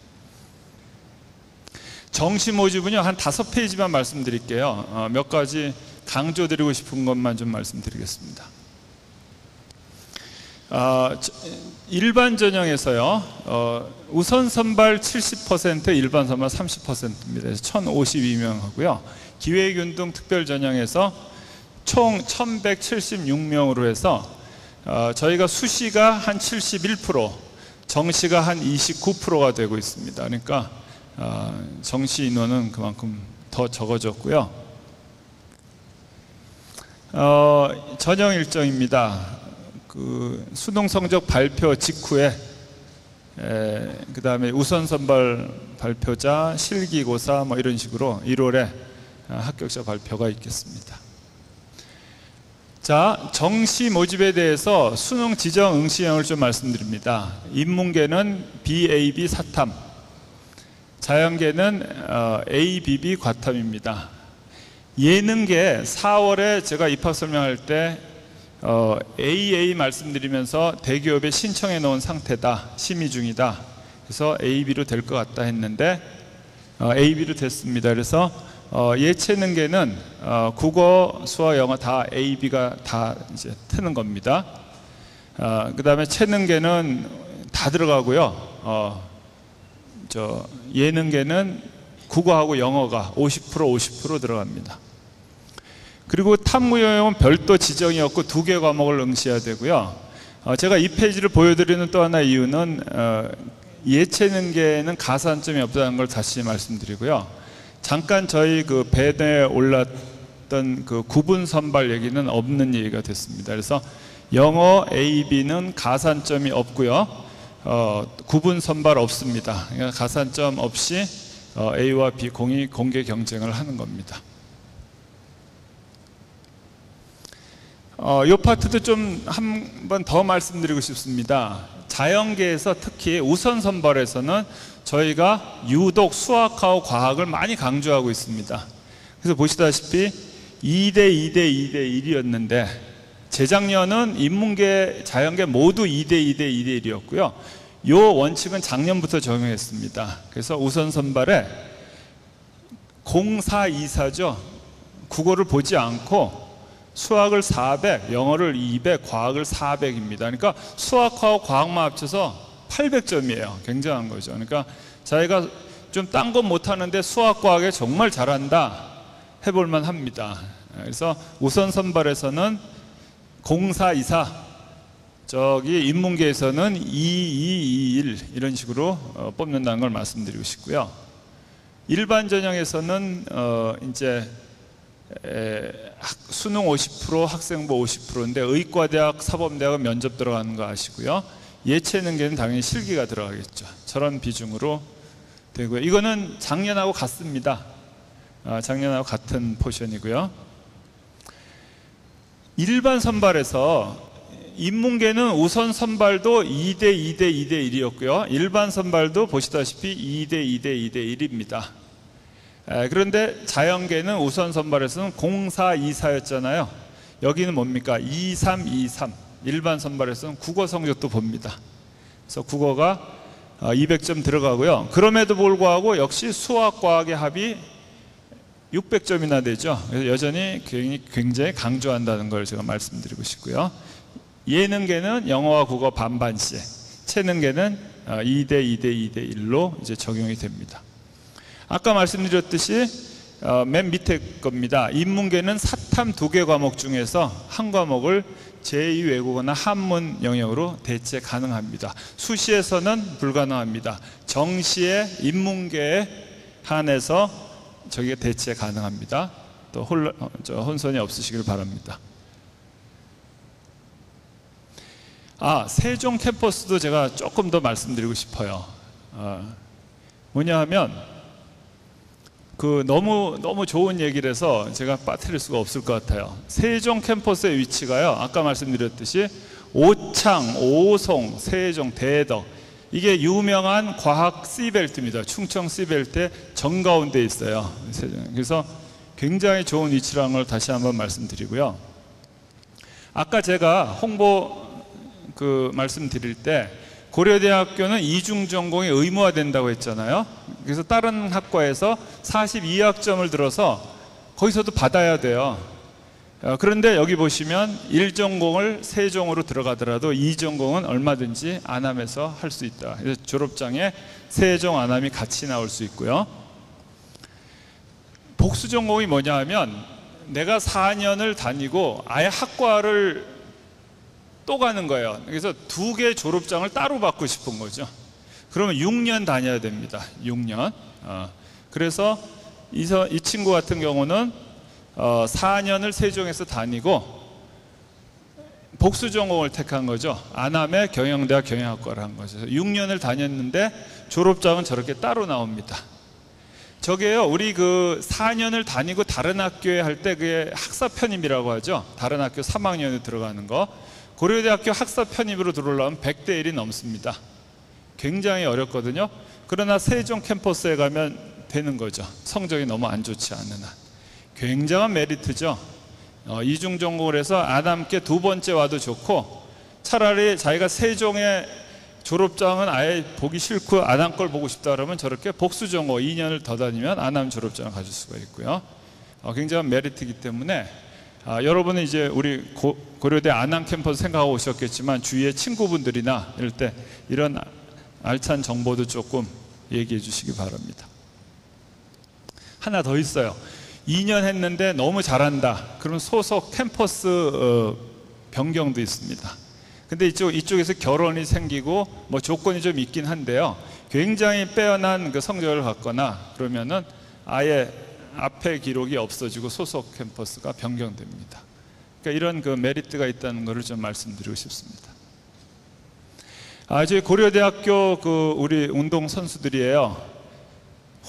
정시 모집은요 한 5페이지만 말씀드릴게요. 몇 가지 강조드리고 싶은 것만 좀 말씀드리겠습니다. 일반 전형에서요 우선 선발 70%, 일반 선발 30%입니다. 그래서 1052명 하고요. 기회균등 특별 전형에서 총 1176명으로 해서 저희가 수시가 한 71%, 정시가 한 29%가 되고 있습니다. 그러니까 정시 인원은 그만큼 더 적어졌고요. 전형 일정입니다. 그 수능 성적 발표 직후에 그 다음에 우선 선발 발표자, 실기고사 뭐 이런 식으로 1월에 합격자 발표가 있겠습니다. 자, 정시 모집에 대해서 수능 지정 응시형을 좀 말씀드립니다. 인문계는 BAB 사탐, 자연계는 ABB 과탐입니다. 예능계 4월에 제가 입학 설명할 때 AA 말씀드리면서 대기업에 신청해 놓은 상태다, 심의 중이다. 그래서 AB로 될 것 같다 했는데 AB로 됐습니다. 그래서 예체능계는 국어, 수학, 영어 다 AB가 다 이제 트는 겁니다. 그 다음에 체능계는 다 들어가고요. 예능계는 국어하고 영어가 50% 들어갑니다. 그리고 탐구 영역은 별도 지정이 없고 2개 과목을 응시해야 되고요. 제가 이 페이지를 보여드리는 또 하나 이유는 예체능계는 가산점이 없다는 걸 다시 말씀드리고요. 잠깐 저희 그 배너에 올랐던 그 구분 선발 얘기는 없는 얘기가 됐습니다. 그래서 영어 A, B는 가산점이 없고요. 구분 선발 없습니다. 그러니까 가산점 없이 A와 B 공이 공개 경쟁을 하는 겁니다. 이 파트도 좀 한 번 더 말씀드리고 싶습니다. 자연계에서 특히 우선 선발에서는 저희가 유독 수학하고 과학을 많이 강조하고 있습니다. 그래서 보시다시피 2대 2대 2대 1이었는데 재작년은 인문계, 자연계 모두 2대 2대 2대 1이었고요. 이 원칙은 작년부터 적용했습니다. 그래서 우선 선발에 0424죠. 국어를 보지 않고 수학을 400, 영어를 200, 과학을 400입니다. 그러니까 수학하고 과학만 합쳐서 800점이에요. 굉장한 거죠. 그러니까 자기가 좀 딴 건 못하는데 수학, 과학에 정말 잘한다 해볼만 합니다. 그래서 우선 선발에서는 0424, 저기 인문계에서는 2221 이런 식으로 뽑는다는 걸 말씀드리고 싶고요. 일반 전형에서는 이제 수능 50%, 학생부 50%인데 의과대학, 사범대학은 면접 들어가는 거 아시고요. 예체능계는 당연히 실기가 들어가겠죠. 저런 비중으로 되고요. 이거는 작년하고 같습니다. 작년하고 같은 포션이고요. 일반 선발에서 인문계는 우선 선발도 2대 2대 2대 1이었고요. 일반 선발도 보시다시피 2대 2대 2대 1입니다. 그런데 자연계는 우선 선발에서는 0424였잖아요. 여기는 뭡니까? 2323. 일반 선발에서는 국어 성적도 봅니다. 그래서 국어가 200점 들어가고요. 그럼에도 불구하고 역시 수학, 과학의 합이 600점이나 되죠. 그래서 여전히 굉장히 강조한다는 걸 제가 말씀드리고 싶고요. 예능계는 영어와 국어 반반씩, 체능계는 2대 2대 2대 1로 이제 적용이 됩니다. 아까 말씀드렸듯이 맨 밑에 겁니다. 인문계는 사탐 2개 과목 중에서 한 과목을 제2 외국어나 한문 영역으로 대체 가능합니다. 수시에서는 불가능합니다. 정시에 인문계에 한해서 저게 대체 가능합니다. 또 혼선이 없으시길 바랍니다. 세종 캠퍼스도 제가 조금 더 말씀드리고 싶어요. 뭐냐 하면 너무 좋은 얘기를 해서 제가 빠뜨릴 수가 없을 것 같아요. 세종 캠퍼스의 위치가요, 아까 말씀드렸듯이 오창, 오송, 세종, 대덕, 이게 유명한 과학 C벨트입니다. 충청 C벨트의 정가운데 있어요. 그래서 굉장히 좋은 위치라는 걸 다시 한번 말씀드리고요. 아까 제가 홍보 말씀드릴 때 고려대학교는 이중전공이 의무화된다고 했잖아요. 그래서 다른 학과에서 42학점을 들어서 거기서도 받아야 돼요. 그런데 여기 보시면 1전공을 세종으로 들어가더라도 2전공은 얼마든지 안암에서 할 수 있다. 그래서 졸업장에 세종, 안암이 같이 나올 수 있고요. 복수전공이 뭐냐 하면 내가 4년을 다니고 아예 학과를 또 가는 거예요. 그래서 2개 졸업장을 따로 받고 싶은 거죠. 그러면 6년 다녀야 됩니다. 6년. 그래서 이 친구 같은 경우는 4년을 세종에서 다니고 복수 전공을 택한 거죠. 안암의 경영대학 경영학과를 한 거죠. 6년을 다녔는데 졸업장은 저렇게 따로 나옵니다. 저게요, 우리 4년을 다니고 다른 학교에 할 때 그게 학사 편입이라고 하죠. 다른 학교 3학년에 들어가는 거. 고려대학교 학사 편입으로 들어오려면 100대 1이 넘습니다. 굉장히 어렵거든요. 그러나 세종 캠퍼스에 가면 되는 거죠. 성적이 너무 안 좋지 않은 한. 굉장한 메리트죠. 이중 전공을 해서 안암께 2번째 와도 좋고, 차라리 자기가 세종의 졸업장은 아예 보기 싫고 안암 걸 보고 싶다 그러면 저렇게 복수 전공 2년을 더 다니면 안암 졸업장을 가질 수가 있고요. 굉장한 메리트이기 때문에 여러분은 이제 우리 고려대 안암 캠퍼스 생각하고 오셨겠지만 주위에 친구분들이나 이럴 때 이런 알찬 정보도 조금 얘기해 주시기 바랍니다. 하나 더 있어요. 2년 했는데 너무 잘한다. 그럼 소속 캠퍼스 변경도 있습니다. 근데 이쪽에서 결혼이 생기고 뭐 조건이 좀 있긴 한데요. 굉장히 빼어난 성적을 갖거나 그러면은 아예 앞에 기록이 없어지고 소속 캠퍼스가 변경됩니다. 그러니까 이런 그 메리트가 있다는 것을 좀 말씀드리고 싶습니다. 저희 고려대학교 그 우리 운동 선수들이에요.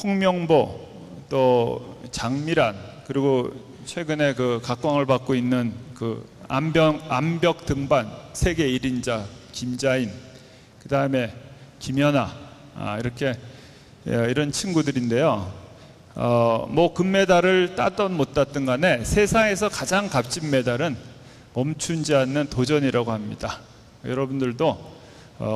홍명보, 또 장미란, 그리고 최근에 그 각광을 받고 있는 그 암벽 등반 세계 1인자 김자인, 그 다음에 김연아, 이렇게 이런 친구들인데요. 뭐 금메달을 따든 못 따든 간에 세상에서 가장 값진 메달은 멈추지 않는 도전이라고 합니다. 여러분들도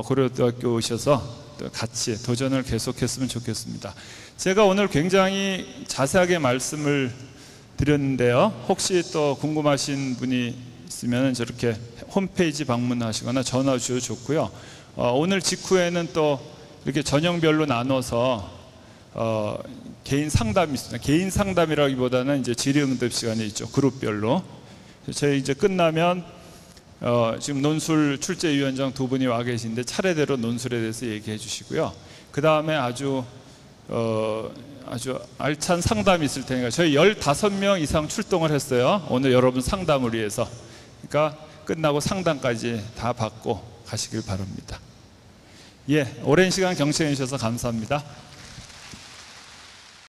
고려대학교 오셔서 또 같이 도전을 계속했으면 좋겠습니다. 제가 오늘 굉장히 자세하게 말씀을 드렸는데요. 혹시 또 궁금하신 분이 있으면 저렇게 홈페이지 방문하시거나 전화 주셔도 좋고요. 오늘 직후에는 또 이렇게 전형별로 나눠서 개인 상담이 있습니다. 개인 상담이라기보다는 이제 질의응답 시간이 있죠. 그룹별로. 저희 이제 끝나면 지금 논술 출제위원장 두 분이 와 계신데 차례대로 논술에 대해서 얘기해 주시고요. 그 다음에 아주 알찬 상담이 있을 테니까 저희 15명 이상 출동을 했어요. 오늘 여러분 상담을 위해서. 그러니까 끝나고 상담까지 다 받고 가시길 바랍니다. 예, 오랜 시간 경청해 주셔서 감사합니다.